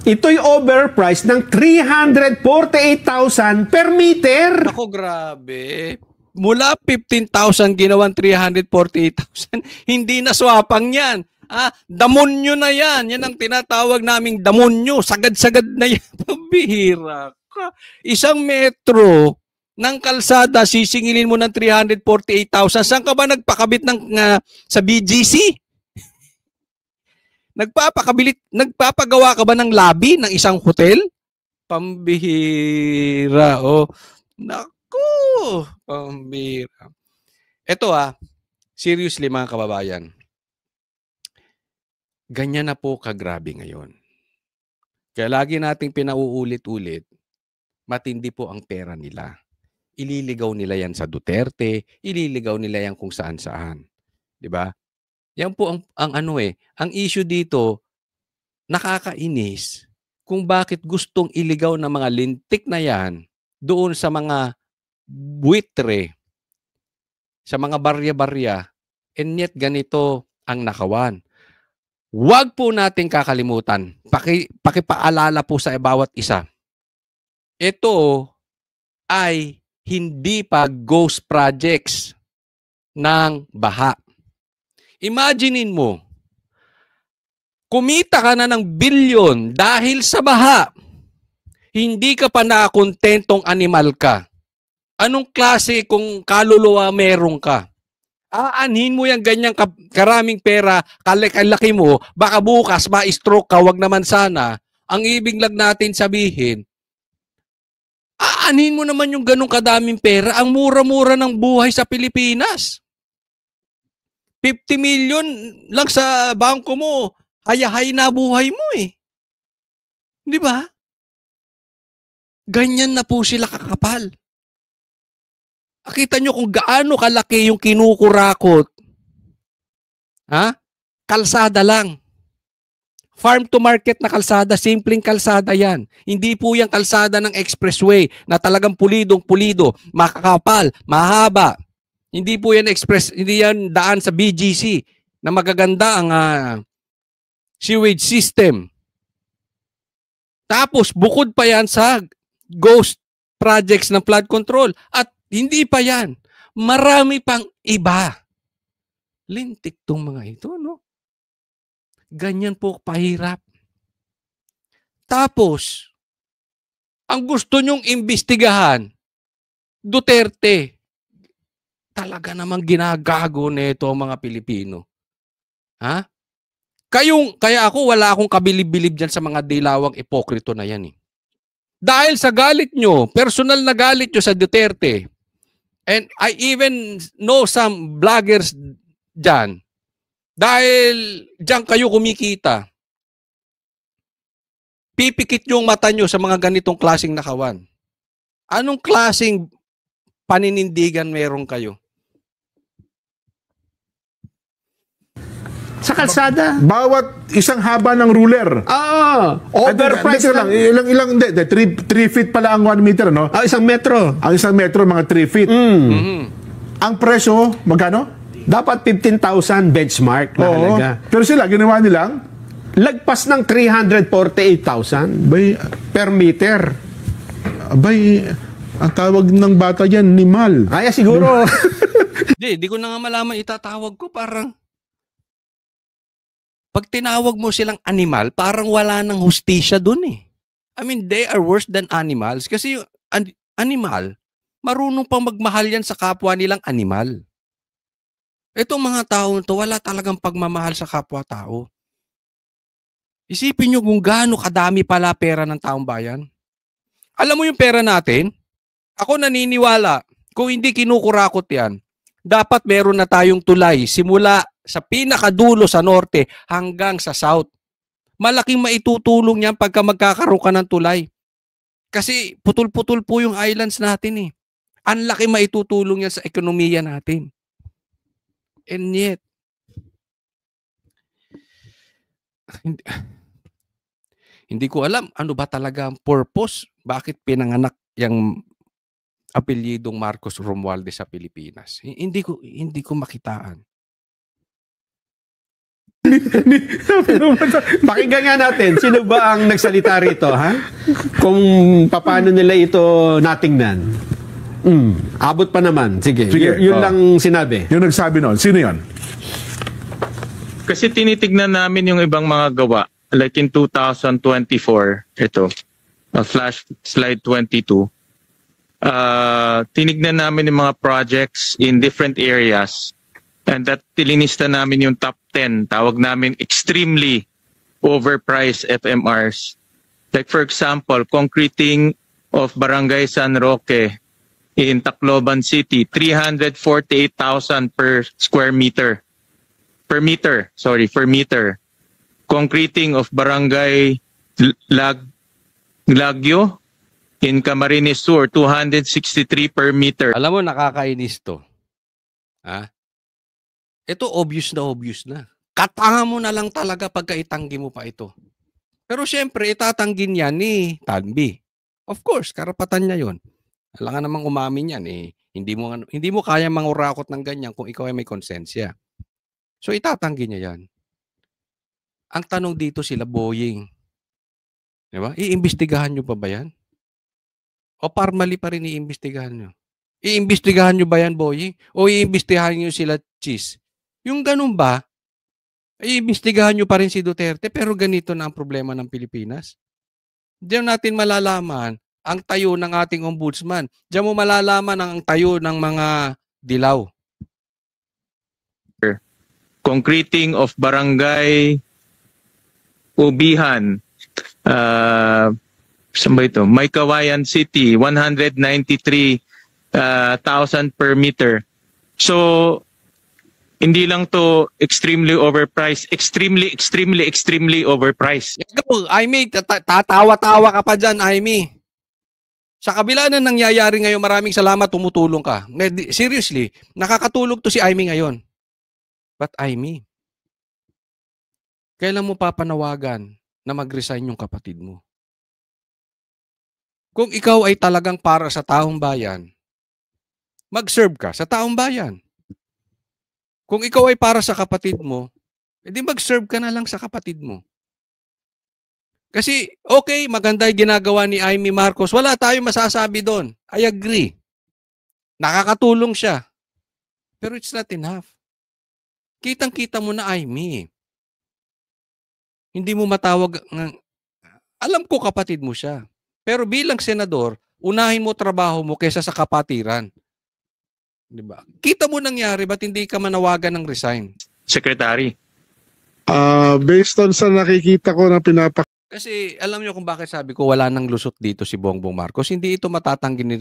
S4: ito'y overpriced ng 348,000 per meter.
S1: Ako, grabe. Mula 15,000 ginawan 348,000. Hindi na swapang yan. Damonyo na yan. Yan ang tinatawag naming damonyo. Sagad-sagad na yan. Pabihira ka. Isang metro ng kalsada, sisingilin mo ng 348,000. Saan ka ba nagpakabit sa BGC? Nagpapagawa ka ba ng lobby ng isang hotel? Pambihira. Naku, pambihira. Ito seriously mga kababayan. Ganyan na po kagrabe ngayon. Kaya lagi nating pinauulit-ulit, matindi po ang pera nila. Ililigaw nila yan sa Duterte, ililigaw nila yan kung saan-saan. 'Di ba? Yan po ang issue dito, nakakainis kung bakit gustong iligaw ng mga lintik na yan doon sa mga buitre, sa mga barya-barya, and yet ganito ang nakawan. Huwag po nating kakalimutan, pakipaalala po sa bawat isa. Ito ay hindi pa ghost projects ng baha. Imaginein mo, kumita ka na ng bilyon dahil sa baha. Hindi ka pa nakakontentong animal ka. Anong klase kung kaluluwa meron ka? Aanhin mo yung ganyang karaming pera, kalaki mo, baka bukas ma-stroke ka, wag naman sana. Ang ibig lang natin sabihin, aanhin mo naman yung ganong kadaming pera, ang mura-mura ng buhay sa Pilipinas. 50 million lang sa bangko mo, hayahay na buhay mo eh. Di ba? Ganyan na po sila kakapal. Nakita nyo kung gaano kalaki yung kinukurakot. Kalsada lang. Farm to market na kalsada, simpleng kalsada yan. Hindi po yung kalsada ng expressway na talagang pulidong-pulido, makakapal, mahaba. Hindi po yan hindi yan daan sa BGC na magaganda ang sewage system. Tapos bukod pa yan sa ghost projects ng flood control. At hindi pa yan. Marami pang iba. Lintik tong mga ito, no? Ganyan po pahirap. Tapos, ang gusto nyong imbestigahan, Duterte. Talaga namang ginagago nito ang mga Pilipino. Kaya ako wala akong kabilib-bilib dyan sa mga dilawang ipokrito na yan eh. Dahil sa galit nyo, personal na galit nyo sa Duterte, and I even know some vloggers dyan, dahil dyan kayo kumikita, pipikit nyo ang mata nyo sa mga ganitong klaseng nakawan. Anong klaseng paninindigan meron kayo?
S4: Sa kalsada.
S5: Bawat isang haba ng ruler.
S4: Overpriced
S5: lang. Ilang, 3 feet pala ang 1 meter, no?
S4: Isang metro.
S5: Ang isang metro, mga 3 feet. Ang presyo, magkano?
S4: Dapat 15,000 benchmark na halaga.
S5: Pero sila, ginawa nilang?
S4: Lagpas ng 348,000 per meter.
S5: Abay, ang tawag ng bata yan, nimal.
S4: Kaya siguro.
S1: Di ko na nga malaman itatawag ko, parang pag tinawag mo silang animal, parang wala nang hustisya dun eh. I mean, they are worse than animals. Kasi yung animal, marunong pang magmahal yan sa kapwa nilang animal. Itong mga tao to, wala talagang pagmamahal sa kapwa-tao. Isipin nyo kung gaano kadami pala pera ng taong bayan. Alam mo yung pera natin? Ako naniniwala, kung hindi kinukurakot yan, dapat meron na tayong tulay simula sa pinakadulo sa norte hanggang sa south. Malaking maitutulong yan pagka magkakaroon ka ng tulay. Kasi putol-putol po yung islands natin eh. Ang laki maitutulong yan sa ekonomiya natin. And yet, hindi ko alam ano ba talaga ang purpose, bakit pinanganak yung apelyidong Marcos Romualdez sa Pilipinas. Hindi ko makitaan.
S4: Pakinggan nga natin, sino ba ang nagsalita rito, ha? Kung paano nila ito natingnan. Abot pa naman. Sige, yun lang sinabi.
S5: Yung nagsabi noon, sino yun?
S6: Kasi tinitignan namin yung ibang mga gawa. Like in 2024, ito, flash slide 22. Tinignan namin yung mga projects in different areas. And that tilinista namin yung top 10. Tawag namin extremely overpriced FMRs. Like for example, concreting of Barangay San Roque in Tacloban City, 348,000 per square meter. Per meter. Concreting of Barangay Lagyo in Camarines Sur, 263 per meter.
S1: Alam mo, nakakainis to. Ito obvious na. Katanga mo na lang talaga pagka itanggi mo pa ito. Pero syempre, itatanggin yan ni Tanvi. Of course, karapatan niya yon. Alam ka namang umamin yan eh. Hindi mo kaya mangurakot ng ganyan kung ikaw ay may konsensya. So itatanggi niya yan. Ang tanong dito sila, Boying. Diba? Iimbestigahan nyo pa ba yan? O formally pa rin iimbestigahan nyo? Iimbestigahan nyo ba yan, Boying? O iimbestigahan nyo sila, Cheese? Yung ganun ba, iimbestigahan nyo pa rin si Duterte pero ganito na ang problema ng Pilipinas? Diyan natin malalaman ang tayo ng ating ombudsman. Diyan mo malalaman ang tayo ng mga dilaw.
S6: Concreting of Barangay Ubihan, saan ba ito? Maykawayan City, 193,000 per meter. So, hindi lang to extremely overpriced, extremely overpriced.
S1: Aimee, tatawa-tawa ka pa dyan, Aimee. Sa kabila na nangyayari ngayon, maraming salamat, tumutulong ka. Seriously, nakakatulog to si Aimee ngayon. But Aimee, kailan mo papanawagan na mag-resign yung kapatid mo? Kung ikaw ay talagang para sa taong bayan, mag-serve ka sa taong bayan. Kung ikaw ay para sa kapatid mo, edi mag-serve ka na lang sa kapatid mo. Kasi, okay, maganda yung ginagawa ni Aimee Marcos. Wala tayong masasabi doon. I agree. Nakakatulong siya. Pero it's not enough. Kitang-kita mo na, Aimee. Hindi mo matawag. Alam ko kapatid mo siya. Pero bilang senador, unahin mo trabaho mo kaysa sa kapatiran. Diba? Kita mo nangyari, ba't hindi ka manawagan ng resign?
S6: Secretary.
S5: Based on sa nakikita ko na
S1: Kasi alam niyo kung bakit sabi ko wala nang lusot dito si Bongbong Marcos. Hindi ito matatanggi ni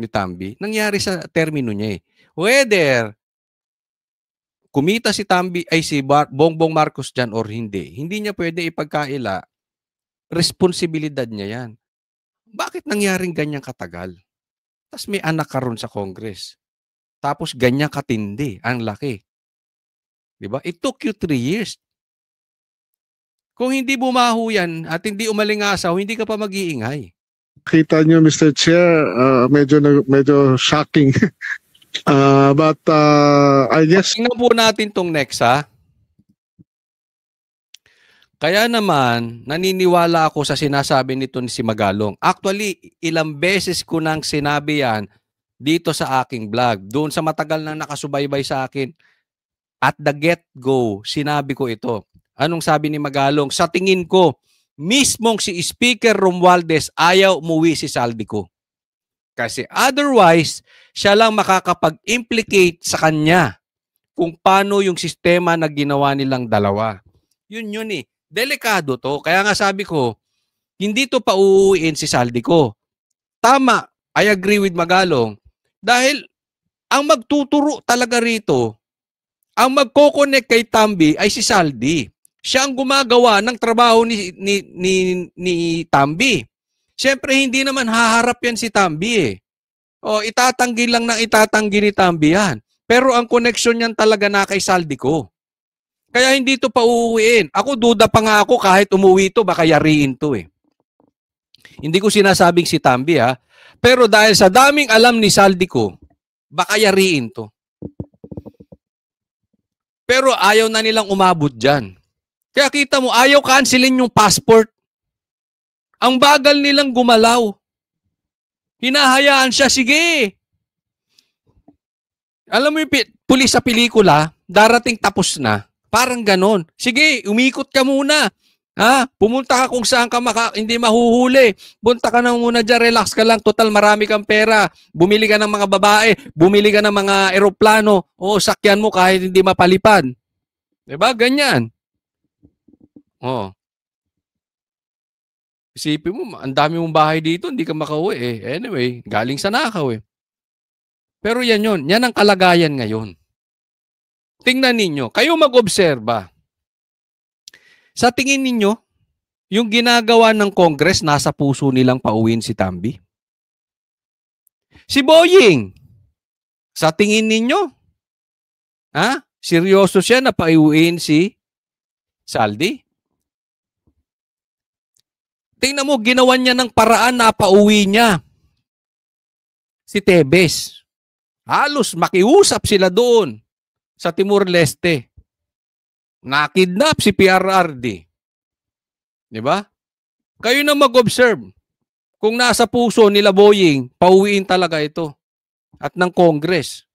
S1: Tambi. Nangyari sa termino niya eh. Whether kumita si Tambi ay si Bongbong Marcos dyan or hindi niya pwede ipagkaila. Responsibilidad niya yan. Bakit nangyaring ganyang katagal? Tapos may anak ka ron sa Congress. Tapos ganyan katindi, ang laki. Diba? It took you 3 years. Kung hindi bumaho yan at hindi umalingasaw, hindi ka pa mag-iingay.
S5: Kita nyo, Mr. Chair, medyo shocking. But I guess...
S1: Tingnan po natin tong next, ha? Kaya naman, naniniwala ako sa sinasabi nito ni si Magalong. Actually, ilang beses ko nang sinabi yan dito sa aking vlog. Doon sa matagal na nakasubaybay sa akin. At the get-go, sinabi ko ito. Anong sabi ni Magalong? Sa tingin ko, mismong si Speaker Romualdez ayaw umuwi si Saldico. Kasi otherwise, siya lang makakapag-implicate sa kanya kung paano yung sistema na ginawa nilang dalawa. Yun eh. Delikado to. Kaya nga sabi ko, hindi to pauuwiin si Saldico. Tama, I agree with Magalong. Dahil ang magtuturo talaga rito, ang magko-connect kay Tambi ay si Saldi. Siya ang gumagawa ng trabaho ni Tambi. Siyempre, hindi naman haharap yan si Tambi eh. O, itatanggi lang ng itatanggi ni Tambi yan. Pero ang connection niyan talaga na kay Saldico. Kaya hindi to pauuwiin. Ako, duda pa nga ako kahit umuwi to, baka yariin to eh. Hindi ko sinasabing si Tambi ha. Pero dahil sa daming alam ni Saldico, baka yariin to. Pero ayaw na nilang umabot dyan. Kaya kita mo, ayaw cancelin yung passport. Ang bagal nilang gumalaw. Hinahayaan siya, sige. Alam mo yung pulis sa pelikula, darating tapos na. Parang ganon. Sige, umikot ka muna. Ha? Pumunta ka kung saan ka hindi mahuhuli. Punta ka na muna dyan, relax ka lang. Total, marami kang pera. Bumili ka ng mga babae. Bumili ka ng mga eroplano. O, sakyan mo kahit hindi mapalipad. Diba? Ganyan. Oh. Isipin mo, ang dami mong bahay dito, hindi ka makauwi eh. Anyway, galing sa nakaw eh. Pero yan yun. Yan ang kalagayan ngayon. Tingnan ninyo. Kayo mag-obserba. Sa tingin ninyo, yung ginagawa ng Congress, nasa puso nilang pauwiin si Tambi? Si Boying, sa tingin ninyo, ha? Seryoso siya na pauwiin si Saldi? Tingnan mo, ginawa niya ng paraan na pauwi niya. Si Tebes. Halos makiusap sila doon sa Timor-Leste. Nakidnap si PRRD. Di ba? Kayo na mag-observe. Kung nasa puso nila Boying, pauwiin talaga ito. At ng Congress.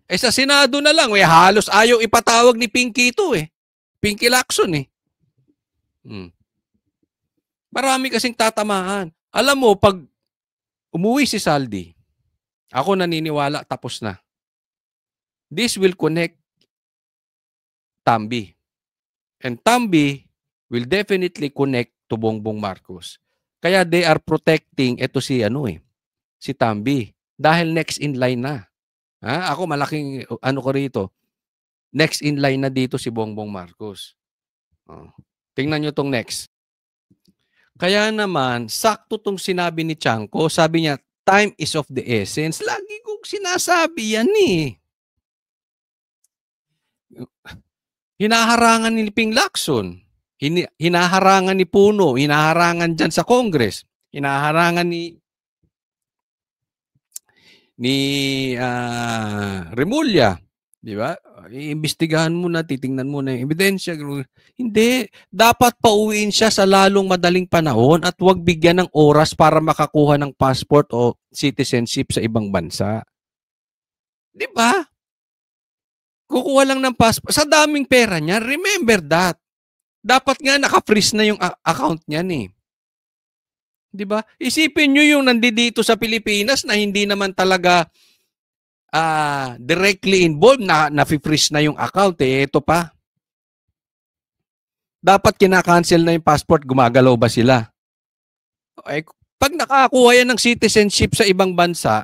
S1: Eh sa Senado na lang, halos ayaw ipatawag ni Pinky ito eh. Pinky Lacson eh. Marami kasing tatamaan. Alam mo, pag umuwi si Saldi, ako naniniwala tapos na. This will connect Tambi. And Tambi will definitely connect to Bongbong Marcos. Kaya they are protecting ito si si Tambi. Dahil next in line na. Ha? Ako malaking ko rito. Next in line na dito si Bongbong Marcos. Tingnan nyo tong next. Kaya naman, sakto tong sinabi ni Chanco, sabi niya, time is of the essence. Lagi kong sinasabi yan eh. Hinaharangan ni Ping Lacson, hinaharangan ni Puno, hinaharangan dyan sa Congress, hinaharangan ni Remulla. Di ba? Iimbestigahan mo na, titingnan mo na yung ebidensya. Hindi. Dapat pauwiin siya sa lalong madaling panahon at huwag bigyan ng oras para makakuha ng passport o citizenship sa ibang bansa. Di ba? Kukuha lang ng passport. Sa daming pera niya, remember that. Dapat nga naka-freeze na yung account niya eh. Di ba? Isipin nyo yung nandito sa Pilipinas na hindi naman talaga directly involved na na-freeze na yung account eh. Ito pa. Dapat kinakancel na yung passport, gumagalaw ba sila? Eh, pag nakakuha yan ng citizenship sa ibang bansa,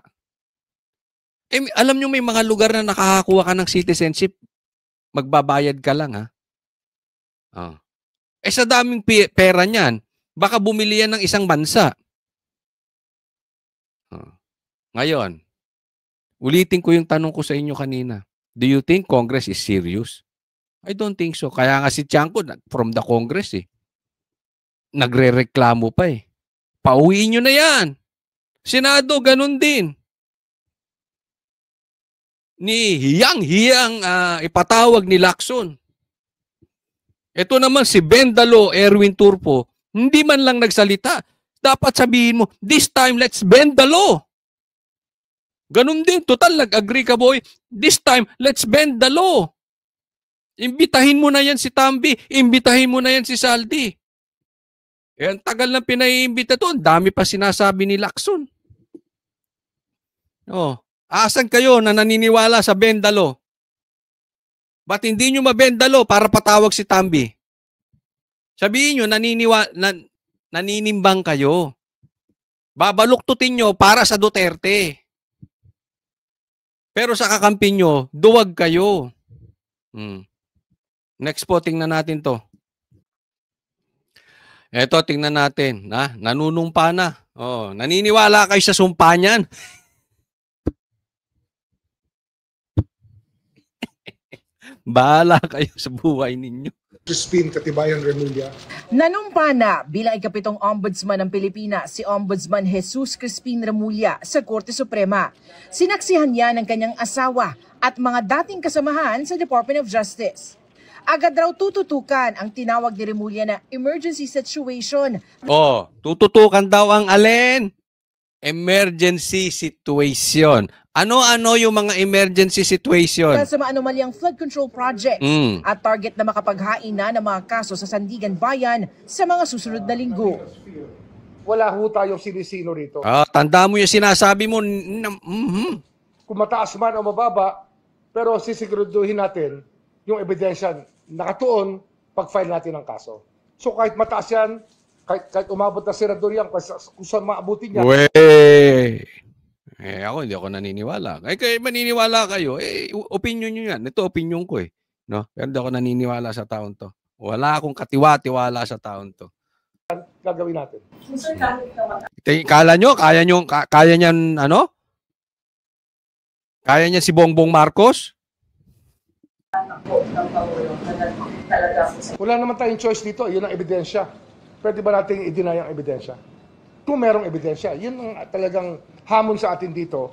S1: alam nyo may mga lugar na nakakakuha ka ng citizenship, magbabayad ka lang ha. Eh sa daming pera niyan, baka bumili yan ng isang bansa. Ngayon, ulitin ko yung tanong ko sa inyo kanina. Do you think Congress is serious? I don't think so. Kaya nga si Chanco from the Congress eh. Nagre-reklamo pa eh. Pauwiin nyo na yan. Senado, ganun din. Ni hiyang ipatawag ni Lacson. Ito naman si Bendalo, Erwin Turpo, hindi man lang nagsalita. Dapat sabihin mo, this time let's bend the law. Ganun din, total, nag-agree ka boy. This time, let's bend the law. Imbitahin mo na yan si Tambi, imbitahin mo na yan si Saldi. Eh, ang tagal na pinaiimbita to. Ang dami pa sinasabi ni Lacson. Oh, asan kayo na naniniwala sa bendalo? Ba't hindi nyo mabendalo para patawag si Tambi? Sabihin nyo, naninimbang kayo. Babaluktutin nyo para sa Duterte. Pero sa kakampi nyo, duwag kayo. Next po, tingnan natin to. Eto, tingnan natin. Nanunumpa na. Oh, naniniwala kayo sa sumpa niyan? Bahala kayo sa buhay ninyo.
S7: Crispin Katibayan Remulla.
S8: Nanumpa na bilang ikapitong ombudsman ng Pilipinas si Ombudsman Jesus Crispin Remulla sa Korte Suprema. Sinaksihan niya ng kanyang asawa at mga dating kasamahan sa Department of Justice. Agad raw tututukan ang tinawag ni Remulla na emergency situation.
S1: Oh, tututukan daw ang alin? Emergency situation. Ano-ano yung mga emergency situation?
S8: Sa mga anomalyang flood control projects at target na makapaghain na ng mga kaso sa Sandigan Bayan sa mga susunod na linggo.
S7: Wala ho tayong sinisino rito.
S1: Tanda mo yung sinasabi mo.
S7: Kung mataas man o mababa, pero sisiguraduhin natin yung ebidensya nakatuon pag-file natin ng kaso. So kahit mataas yan, kahit umabot na senador yan, kung saan maabutin niya.
S1: Ako hindi ako naniniwala. Kaya maniniwala kayo, opinion nyo yan. Ito opinion ko no? Pero hindi ako naniniwala sa taon to. Wala akong katiwa-tiwala sa taon to.
S7: Gagawin natin.
S1: Kala nyo, kaya niyan, Kaya niya si Bongbong Marcos?
S7: Wala naman tayong choice dito. Yun ang ebidensya. Pwede ba natin i-deny ang ebidensya? Kung merong ebidensya, yun ang talagang hamon sa atin dito.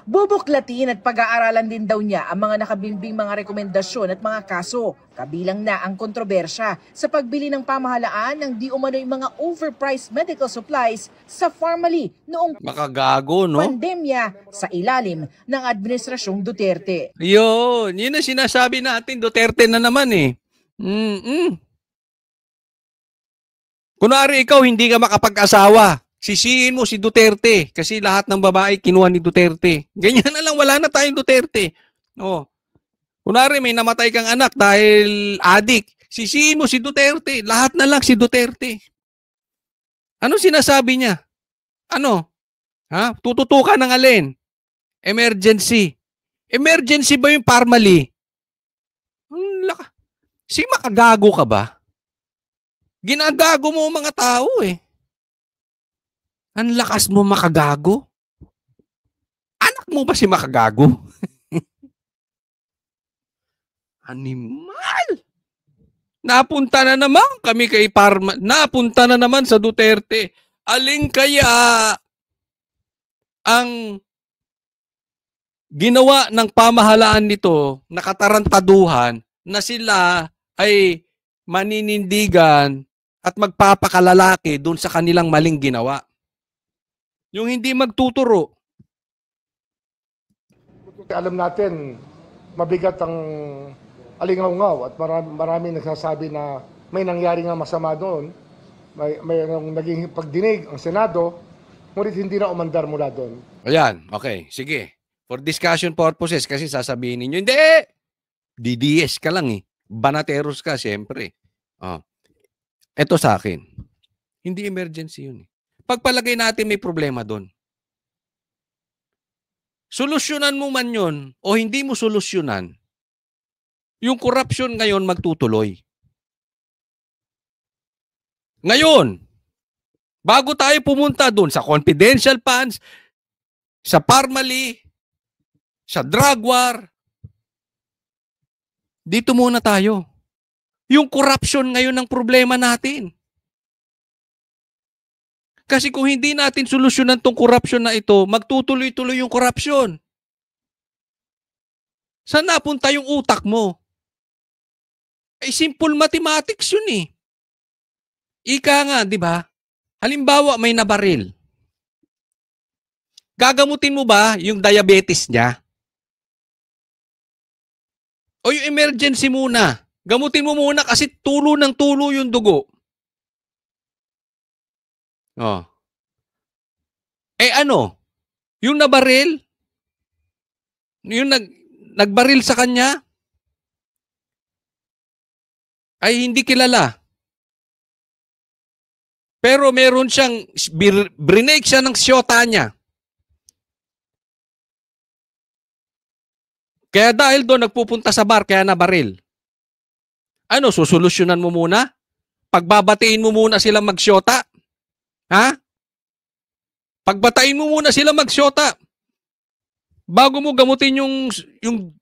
S8: Bubuklatin at pag-aaralan din daw niya ang mga nakabimbing mga rekomendasyon at mga kaso. Kabilang na ang kontrobersya sa pagbili ng pamahalaan ng di umano'y mga overpriced medical supplies sa Pharmally noong
S1: makagago, no?
S8: Pandemya sa ilalim ng Administrasyong Duterte.
S1: Yun ang sinasabi natin, Duterte na naman Kunwari ikaw hindi ka makapag-asawa. Sisihin mo si Duterte kasi lahat ng babae kinuha ni Duterte. Ganyan na lang, wala na tayong Duterte. Kunwari may namatay kang anak dahil adik. Sisihin mo si Duterte. Lahat na lang si Duterte. Ano sinasabi niya? Tututukan ng alin? Emergency. Emergency ba yung Pharmally? Si makagago ka ba? Ginagago mo mga tao Ang lakas mo makagago. Anak mo ba si makagago? Animal! Napunta na naman kami kay Parma. Napunta na naman sa Duterte. Alin kaya ang ginawa ng pamahalaan nito na katarantaduhan na sila ay maninindigan at magpapakalalaki doon sa kanilang maling ginawa. Yung hindi magtuturo.
S7: Alam natin, mabigat ang alingaw-ngaw at marami nagsasabi na may nangyari nga masama doon. May naging pagdinig ang Senado, ngunit hindi na umandar mula doon.
S1: Ayan, okay, sige. For discussion purposes, kasi sasabihin ninyo, hindi! DDS ka lang Banateros ka, siyempre. Ito sa akin. Hindi emergency yun Pagpalagay natin may problema doon. Solusyonan mo man yun o hindi mo solusyonan, yung corruption ngayon magtutuloy. Ngayon, bago tayo pumunta doon sa confidential funds, sa Pharmally, sa drug war, dito muna tayo. Yung corruption ngayon ang problema natin. Kasi kung hindi natin solusyonan tong corruption na ito, magtutuloy-tuloy yung corruption. Saan napunta yung utak mo? Simple mathematics yun Ika nga, di ba? Halimbawa, may nabaril. Gagamutin mo ba yung diabetes niya? O yung emergency muna? Gamutin mo muna kasi tulo ng tulo yung dugo. Oh. Ano? Yung nabaril? Yung nagbaril sa kanya? Ay hindi kilala. Pero meron siyang, brinake siya ng siyota niya. Kaya dahil doon nagpupunta sa bar, kaya nabaril. Ano, susolusyonan mo muna? Pagbabatiin mo muna sila magsyota? Ha? Pagbatain mo muna sila magsyota. Bago mo gamutin yung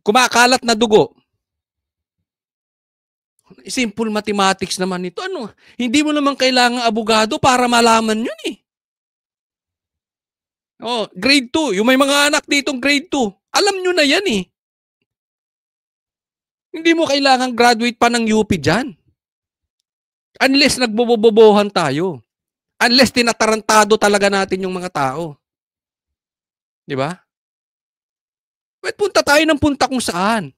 S1: kumakalat na dugo. Simple mathematics naman ito. Ano? Hindi mo naman kailangan abogado para malaman yun eh. Oh, grade 2. Yung may mga anak ditong grade 2. Alam nyo na yan eh. Hindi mo kailangan graduate pa ng UP dyan. Unless nagbobobobohan tayo. Unless tinatarantado talaga natin yung mga tao. Di ba? Punta tayo ng punta kung saan.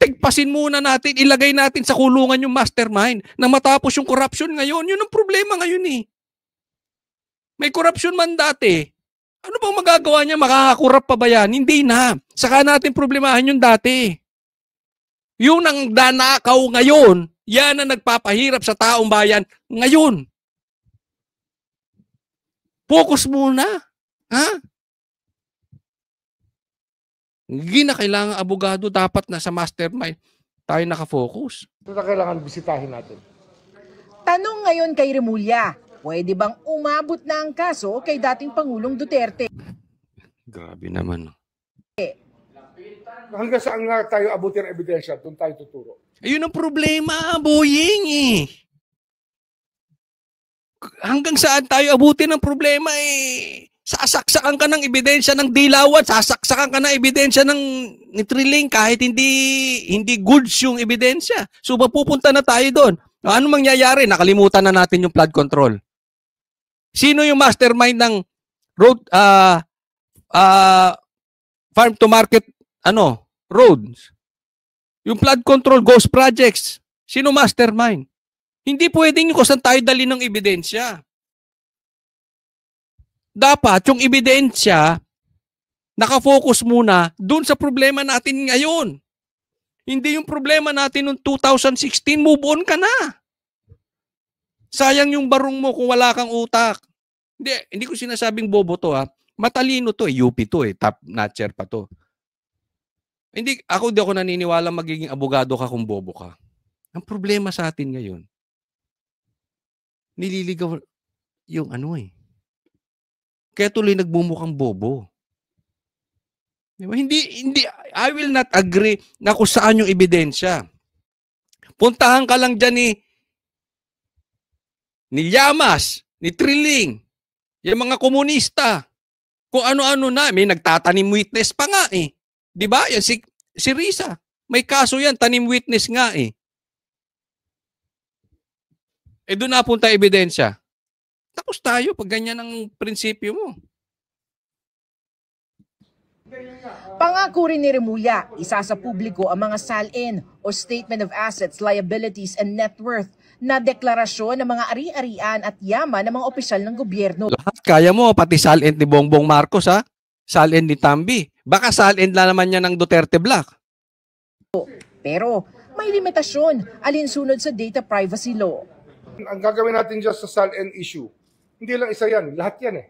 S1: Tigpasin muna natin, ilagay natin sa kulungan yung mastermind na matapos yung corruption ngayon. Yun ang problema ngayon eh. May corruption man dati. Ano bang magagawa niya? Makakakurap pa ba yan? Hindi na. Saka natin problemahan yung dati. Yung nang danakaw ngayon, yan ang nagpapahirap sa taong bayan ngayon. Focus muna. Ha? Hindi na kailangan abogado, dapat na sa mastermind tayo nakafocus.
S7: Ito na kailangan bisitahin natin.
S8: Tanong ngayon kay Remulla, pwede bang umabot na ang kaso kay dating Pangulong Duterte?
S1: Grabe naman.
S7: Hanggang saan nga tayo abutin ang ebidensya, doon tayo tuturo.
S1: Ayun ang problema, Boying eh. Hanggang saan tayo abutin ang problema eh. Sasaksakan ka ng ebidensya ng dilawan, sasaksakan ka ng ebidensya ng Trilling kahit hindi goods yung ebidensya. So pupunta na tayo doon. Ano mangyayari? Nakalimutan na natin yung flood control. Sino yung mastermind ng road farm to market roads? Yung flood control ghost projects. Sino mastermind? Hindi pwedeng kung saan tayo dali ng ebidensya. Dapat yung ebidensya nakafocus muna dun sa problema natin ngayon. Hindi yung problema natin noong 2016, move on ka na. Sayang yung barong mo kung wala kang utak. Hindi ko sinasabing bobo to ha. Matalino to UP to top notcher pa to. Hindi ako naniniwala magiging abogado ka kung bobo ka. Ang problema sa atin ngayon, nililigaw yung Kaya tuloy nagbumukhang bobo. Diba? Hindi, I will not agree na kung saan yung ebidensya. Puntahan ka lang dyan ni Llamas, ni Trilling, yung mga komunista. Kung ano-ano na, may nagtatanim witness pa nga eh. Di ba? Yan si Risa. May kaso yan, tanim witness nga eh. Doon napunta ebidensya. Tapos tayo pag ganyan ang prinsipyo mo.
S8: Pangako rin ni Remulla, isa sa publiko ang mga SALN o Statement of Assets, Liabilities and Net Worth na deklarasyon ng mga ari-arian at yaman ng mga opisyal ng gobyerno.
S1: Lahat kaya mo, pati SALN ni Bongbong Marcos ha? SALN ni Tambi. Baka SALN na naman niya ng Duterte Black.
S8: Pero may limitasyon alinsunod sa data privacy law.
S7: Ang gagawin natin dyan sa SALN issue, hindi lang isa yan, lahat yan eh.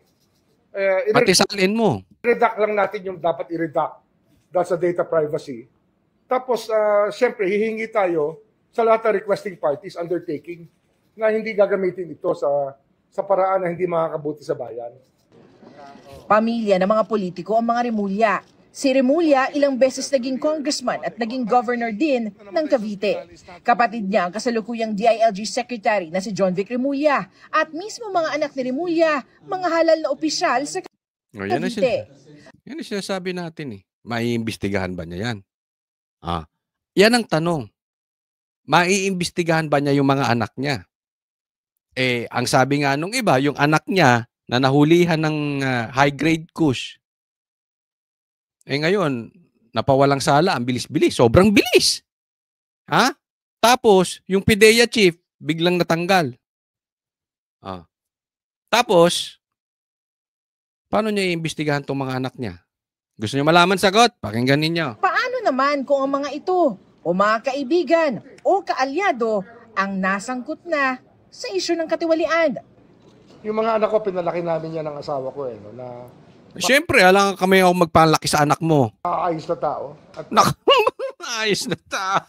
S1: Pati SALN mo.
S7: I-redact lang natin yung dapat i-redact dahil sa data privacy. Tapos, siyempre, hihingi tayo sa lahat ng requesting parties undertaking na hindi gagamitin ito sa paraan na hindi makakabuti sa bayan.
S8: Pamilya ng mga politiko ang mga Remulla. Si Remulla ilang beses naging congressman at naging governor din ng Cavite. Kapatid niya ang kasalukuyang DILG secretary na si John Vic Remulla at mismo mga anak ni Remulla, mga halal na opisyal sa Cavite.
S1: Yan ang sinasabi natin eh. Maiimbestigahan ba niya yan? Yan ang tanong. Maiimbestigahan ba niya yung mga anak niya? Ang sabi nga nung iba, yung anak niya na nahulihan ng high-grade kush. Ngayon, napawalang sala, ang bilis-bilis. Sobrang bilis. Tapos, yung PIDEA chief, biglang natanggal. Ah. Tapos, paano niya iimbestigahan tong mga anak niya? Gusto niyo malaman sagot? Pakinggan ninyo.
S8: Paano naman kung ang mga ito o mga kaibigan o kaalyado ang nasangkot na sa isyu ng katiwalian?
S7: Yung mga anak ko, pinalaki namin yan ng asawa ko no, na
S1: Siyempre, alang kami ako magpalaki sa anak mo.
S7: ayos na tao. At
S1: Ayos na tao.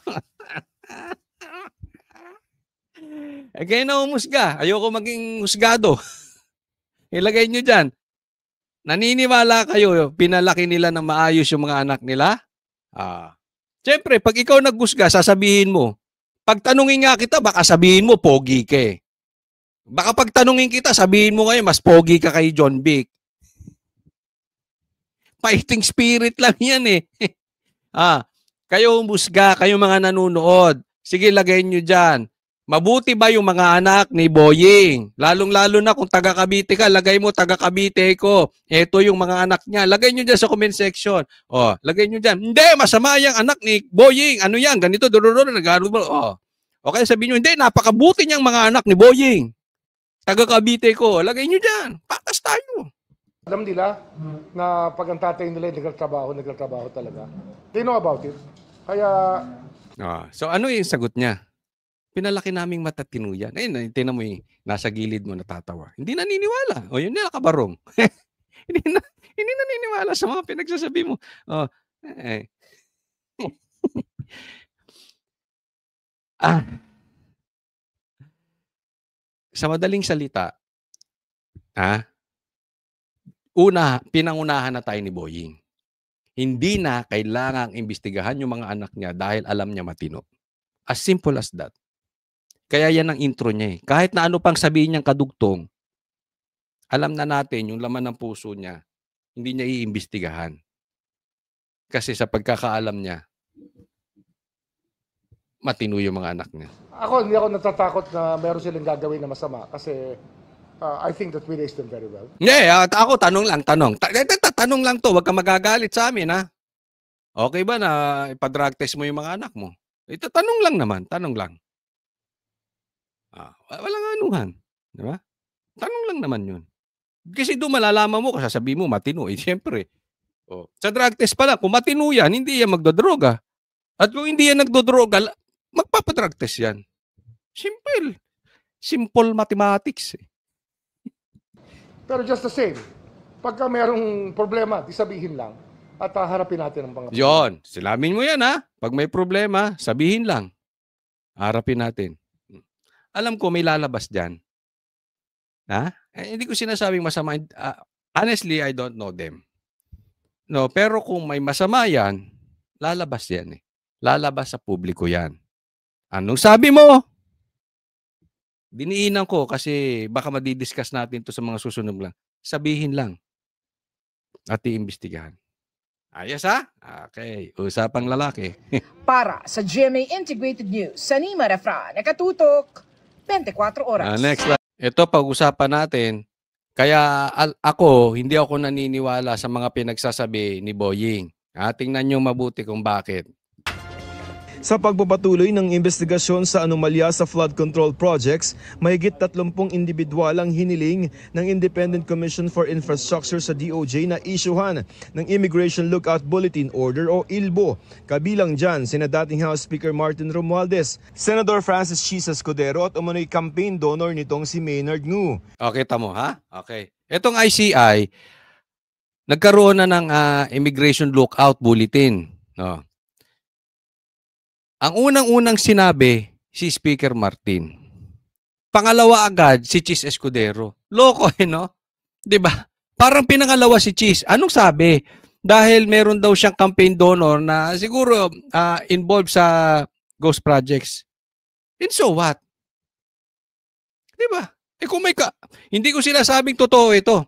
S1: Kayo na umusga. Ayoko maging husgado. Ilagay nyo dyan. Naniniwala kayo, pinalaki nila ng maayos yung mga anak nila? Siyempre, pag ikaw naghusga, sasabihin mo. Pag tanungin nga kita, baka sabihin mo, pogi ka eh. Baka pag tanungin kita, sabihin mo ngayon, mas pogi ka kay John Vic. Fighting spirit lang yan eh. Kayo umusga, kayo mga nanonood. Sige, lagay nyo dyan. Mabuti ba yung mga anak ni Boying? Lalong-lalo na kung taga Cavite ka, lagay mo taga Cavite ko. Ito yung mga anak niya. Lagay nyo dyan sa comment section. Lagay nyo dyan. Hindi, masama yung anak ni Boying. Ano yan? Ganito, Okay, sabihin nyo, hindi, napakabuti niyang mga anak ni Boying. Taga Cavite ko. Lagay nyo dyan. Patas tayo.
S7: alam nila na pag ang tatay nila nagtatrabaho talaga. They know about it. Kaya
S1: so ano yung sagot niya? Pinalaki naming matatino yan. Ayun, tingnan mo yung nasa gilid mo natatawa. Hindi naniniwala. O yun nila kabarong. hindi naniniwala sa mga pinagsasabi mo. Sa madaling salita, pinangunahan na tayo ni Boying. Hindi na kailangang imbestigahan yung mga anak niya dahil alam niya matino. As simple as that. Kaya yan ang intro niya eh. Kahit na ano pang sabihin niyang kadugtong, alam na natin yung laman ng puso niya, hindi niya iimbestigahan. Kasi sa pagkakaalam niya, matino yung mga anak niya.
S7: hindi ako natatakot na meron silang gagawin na masama kasi I think that we raised them very well.
S1: Ako, tanong lang. Tanong lang to. Huwag ka magagalit sa amin, ha? Okay ba na ipadrag test mo yung mga anak mo? Ito, tanong lang naman. Tanong lang. Walang anuhan. Di ba? Tanong lang naman yun. Kasi doon malalaman mo, kung sasabihin mo, matino. Siyempre. Sa drug test pala, kung matino yan, hindi yan magdodroga. At kung hindi yan nagdodroga, magpapadrug test yan. Simple. Simple mathematics.
S7: Pero just the same, pagka mayroong problema, di sabihin lang at harapin natin ang mga
S1: Yon, silamin mo yan ha. Pag may problema, sabihin lang. Harapin natin. Alam ko may lalabas dyan. Hindi ko sinasabing masama. Honestly, I don't know them. No, pero kung may masama yan, lalabas yan eh. Lalabas sa publiko yan. Anong sabi mo? Diniinan ko kasi baka madidiscuss natin to sa mga susunod lang. Sabihin lang. At iimbestigahan. Ayos ha? Okay. Usapang lalaki.
S8: Para sa GMA Integrated News, Sanima Refra, nakatutok, 24 oras.
S1: Next. Ito, pag-usapan natin. Kaya ako, hindi ako naniniwala sa mga pinagsasabi ni Boying. Tingnan nyo mabuti kung bakit.
S9: Sa pagpapatuloy ng investigasyon sa anomalya sa flood control projects, mahigit 30 individual ang hiniling ng Independent Commission for Infrastructure sa DOJ na isyuhan ng Immigration Lookout Bulletin Order o ILBO. Kabilang dyan, sina dating House Speaker Martin Romualdez, Senator Francis Chis Escudero at umano'y campaign donor nitong si Maynard Ngu.
S1: Okay, tamo ha? Okay. Itong ICI, nagkaroon na ng Immigration Lookout Bulletin. No. Ang unang-unang sinabi, si Speaker Martin. Pangalawa agad, si Chis Escudero. Loko no? Diba? Parang pinangalawa si Chis. Anong sabi? Dahil meron daw siyang campaign donor na siguro involved sa ghost projects. And so what? Diba? Kung may hindi ko sinasabing totoo ito.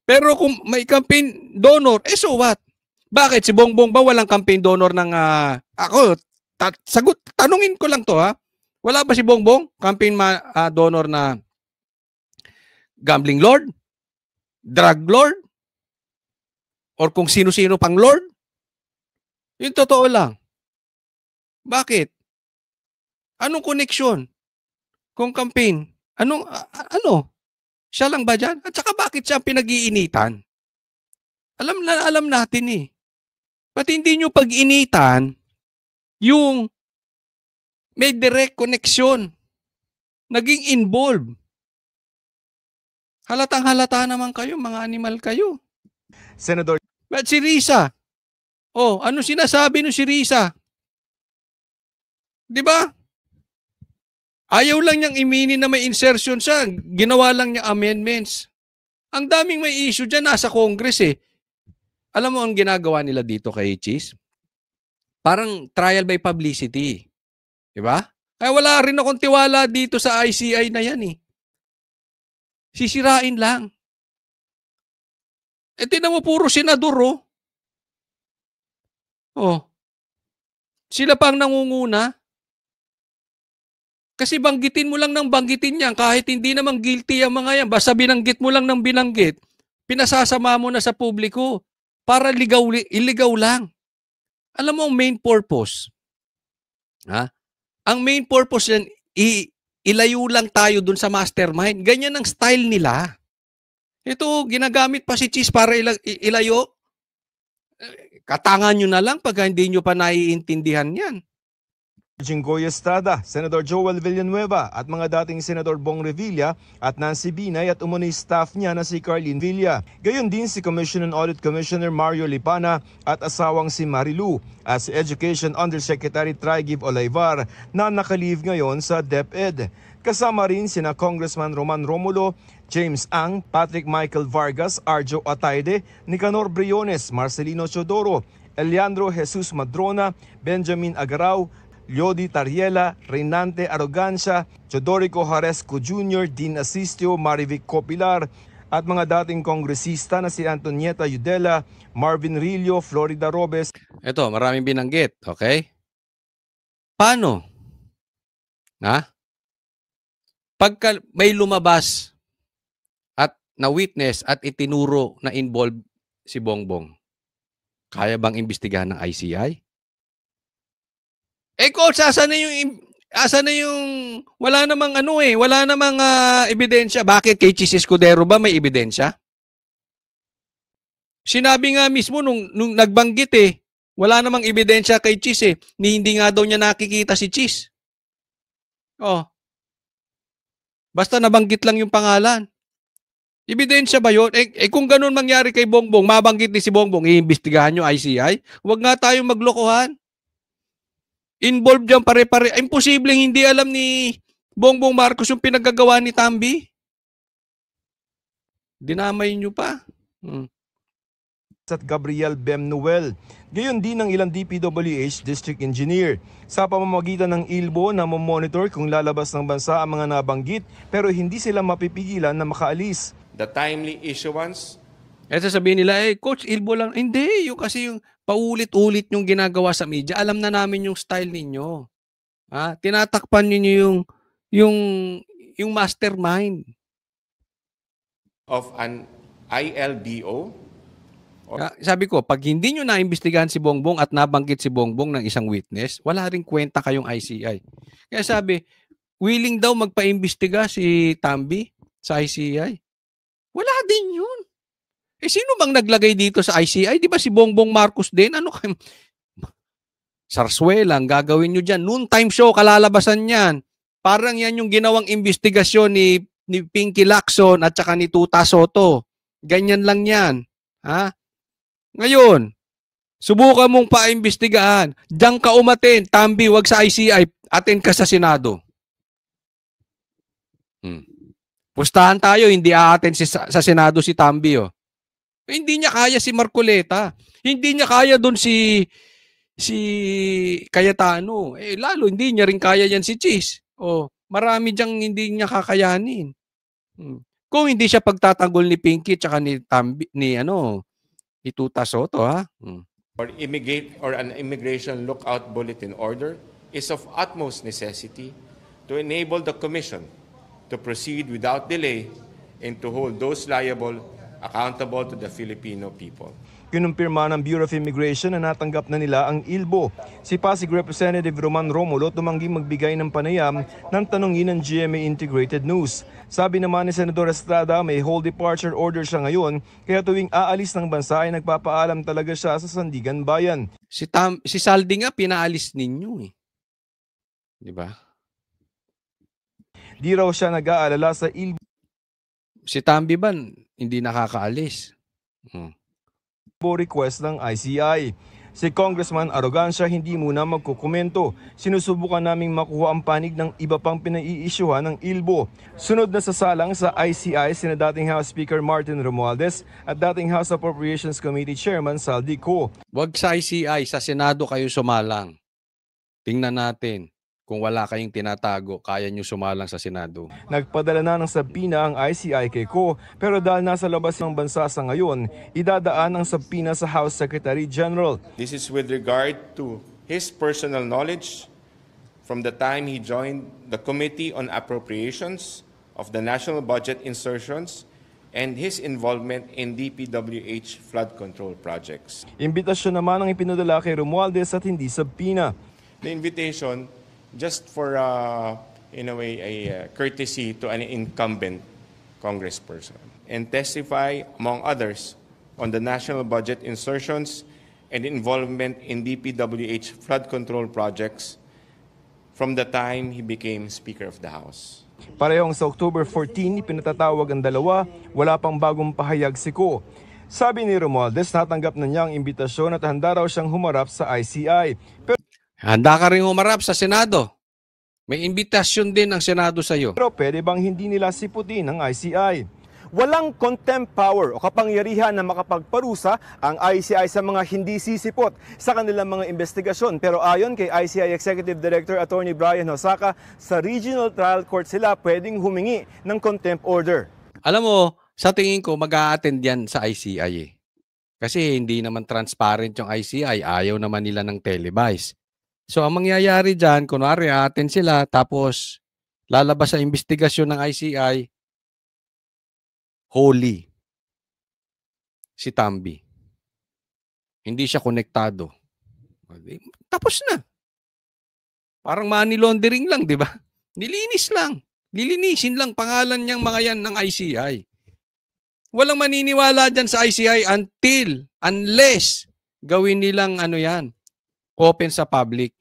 S1: Pero kung may campaign donor, so what? Bakit? Si Bongbong ba walang campaign donor ng ako? Tanungin ko lang to ha. Wala ba si Bongbong campaign donor na gambling lord? Drug lord? Or kung sino-sino pang lord? Yung totoo lang. Bakit? Anong koneksyon? Kung campaign Ano? Siya lang ba dyan? At saka bakit siya pinag-iinitan? Alam natin eh. Pati hindi nyo pag-initan yung may direct connection. Naging involved. Halatang-halata naman kayo, mga animal kayo.
S9: Senator
S1: But si Risa, ano sinasabi no si Risa? Di ba? Ayaw lang niyang iminin na may insertion siya. Ginawa lang niya amendments. Ang daming may issue dyan, nasa Congress eh. Alam mo ang ginagawa nila dito kay Cheese? Parang trial by publicity. Di ba? Kaya wala rin akong tiwala dito sa ICI na yan eh. Sisirain lang. Tingnan mo puro senador Sila pang nangunguna. Kasi banggitin mo lang ng banggitin yan kahit hindi naman guilty ang mga yan. Basta binanggit mo lang ng binanggit, pinasasama mo na sa publiko para iligaw lang. Alam mo ang main purpose? Ang main purpose yan, ilayo lang tayo dun sa mastermind. Ganyan ang style nila. Ito, ginagamit pa si Cheese para ilayo. Katangan nyo na lang pag hindi nyo pa naiintindihan yan.
S9: Jinggoy Estrada, Senator Joel Villanueva at mga dating Senador Bong Revilla at Nancy Binay at umunoy staff niya na si Carlene Villa. Gayon din si Commission on Audit Commissioner Mario Lipana at asawang si Marilu at si Education Undersecretary Trigib Olaivar na nakalive ngayon sa DepEd. Kasama rin sina Congressman Roman Romulo, James Ang, Patrick Michael Vargas, Arjo Ataide, Nicanor Briones, Marcelino Chodoro, Eliandro Jesus Madrona, Benjamin Agaraw, Lyodi Tariela, Reynante Arrogancia, Chodorico Jaresco Jr., Dean Asistio, Marivic Copilar, at mga dating kongresista na si Antonieta Yudela, Marvin Rillo, Florida Robes.
S1: Ito, maraming binanggit, okay? Paano? Pagka may lumabas at na-witness at itinuro na involved si Bongbong, kaya bang imbestigahan ng ICI? Coach, asan na yung wala namang wala namang ebidensya. Bakit kay Cheese Escudero ba may ebidensya? Sinabi nga mismo nung nagbanggit wala namang ebidensya kay Cheese hindi nga daw niya nakikita si Cheese. Basta nabanggit lang yung pangalan. Ebidensya ba yun? Kung ganun mangyari kay Bongbong, mabanggit ni si Bongbong, iimbestigahan nyo ICI? Huwag nga tayong maglokohan. Involved dyan pare-pare. Imposibleng hindi alam ni Bongbong Marcos yung pinagagawa ni Tambi. Dinamay nyo pa.
S9: At Gabriel Bem Noel. Gayon din ng ilang DPWH District Engineer. Sa pamamagitan ng ILBO na mamonitor kung lalabas ng bansa ang mga nabanggit pero hindi sila mapipigilan na makaalis.
S10: The timely issuance.
S1: Sasabihin nila, Coach, ILBO lang. Hindi, kasi yung paulit-ulit yung ginagawa sa media. Alam na namin yung style ninyo. Tinatakpan niyo yung mastermind.
S10: Of an ILDO.
S1: Sabi ko, pag hindi nyo naimbestigahan si Bongbong at nabanggit si Bongbong ng isang witness, wala rin kwenta kayong ICI. Kaya sabi, willing daw magpaimbestiga si Tambi sa ICI. Wala din yun. Sino bang naglagay dito sa ICI? Di ba si Bongbong Marcos din? Sarsuela, ang gagawin nyo dyan. Noon time show, kalalabasan yan. Parang yan yung ginawang investigasyon ni Pinky Lacson at saka ni Tuta Soto. Ganyan lang yan. Ngayon, subukan mong paimbestigahan. Diyan ka umaten. Tambi, wag sa ICI. Aten ka sa Senado. Pustahan tayo, hindi aaten sa Senado si Tambi. Hindi niya kaya si Marcoleta. Hindi niya kaya doon si Cayetano. Lalo, hindi niya rin kaya yan si Cheese. Marami diyang hindi niya kakayanin. Kung hindi siya pagtatanggol ni Pinky tsaka ni Tambi, ni Tuta Soto,
S10: Or an immigration lookout bulletin order is of utmost necessity to enable the Commission to proceed without delay and to hold those liable accountable to the Filipino people.
S9: Kinumpirma ng Bureau of Immigration na natanggap na nila ang ILBO. Si Pasig Representative Roman Romulo tumangging magbigay ng panayam ng tanungin ng GMA Integrated News. Sabi naman ni Senador Estrada may whole departure order siya ngayon kaya tuwing aalis ng bansa ay nagpapaalam talaga siya sa Sandigan Bayan.
S1: Si Saldi nga pinaalis ninyo eh. Di ba?
S9: Di raw siya nag-aalala sa ILBO.
S1: Si Tambi ba hindi nakakaalis?
S9: Request ng ICI. Si Congressman Arrogancia hindi muna magkukomento. Sinusubukan naming makuha ang panig ng iba pang pinaiisyuhan ng ILBO. Sunod na sasalang sa ICI sina dating House Speaker Martin Romualdez at dating House Appropriations Committee Chairman Saldi Co.
S1: Wag sa ICI, sa Senado kayo sumalang. Tingnan natin. Kung wala kayong tinatago, kaya nyo sumalang sa Senado.
S9: Nagpadala na ng sabina ang ICI kay Co, pero dahil nasa labas ng bansa sa ngayon, idadaan ang sabina sa House Secretary General.
S10: This is with regard to his personal knowledge from the time he joined the Committee on Appropriations of the National Budget Insertions and his involvement in DPWH flood control projects.
S9: Imbitasyon naman ang ipinadala kay Romualdez at hindi sabina.
S10: The invitation just for, in a way, a courtesy to an incumbent congressperson and testify, among others, on the national budget insertions and involvement in DPWH flood control projects from the time he became Speaker of the House.
S9: Parehong sa October 14, pinatatawag ang dalawa, wala pang bagong pahayag si Co. Sabi ni Romualdez, natanggap na niya ang imbitasyon at handa raw siyang humarap sa ICI.
S1: Handa ka rin humarap sa Senado. May imbitasyon din ang Senado sa iyo.
S9: Pero pwede bang hindi nila siputin ang ICI? Walang contempt power o kapangyarihan na makapagparusa ang ICI sa mga hindi sisipot sa kanilang mga investigasyon. Pero ayon kay ICI Executive Director Attorney Brian Hosaka, sa Regional Trial Court sila pwedeng humingi ng contempt order.
S1: Alam mo, sa tingin ko mag-a-attend yan sa ICI eh. Kasi hindi naman transparent yung ICI, ayaw naman nila ng televise. So, ang mangyayari dyan, kunwari, atin sila, tapos lalabas sa investigasyon ng ICI, holy. Si Tambi. Hindi siya konektado. Tapos na. Parang money laundering lang, di ba? Nilinis lang. Lilinisin lang pangalan niyang mga yan ng ICI. Walang maniniwala dyan sa ICI unless gawin nilang ano yan, open sa public.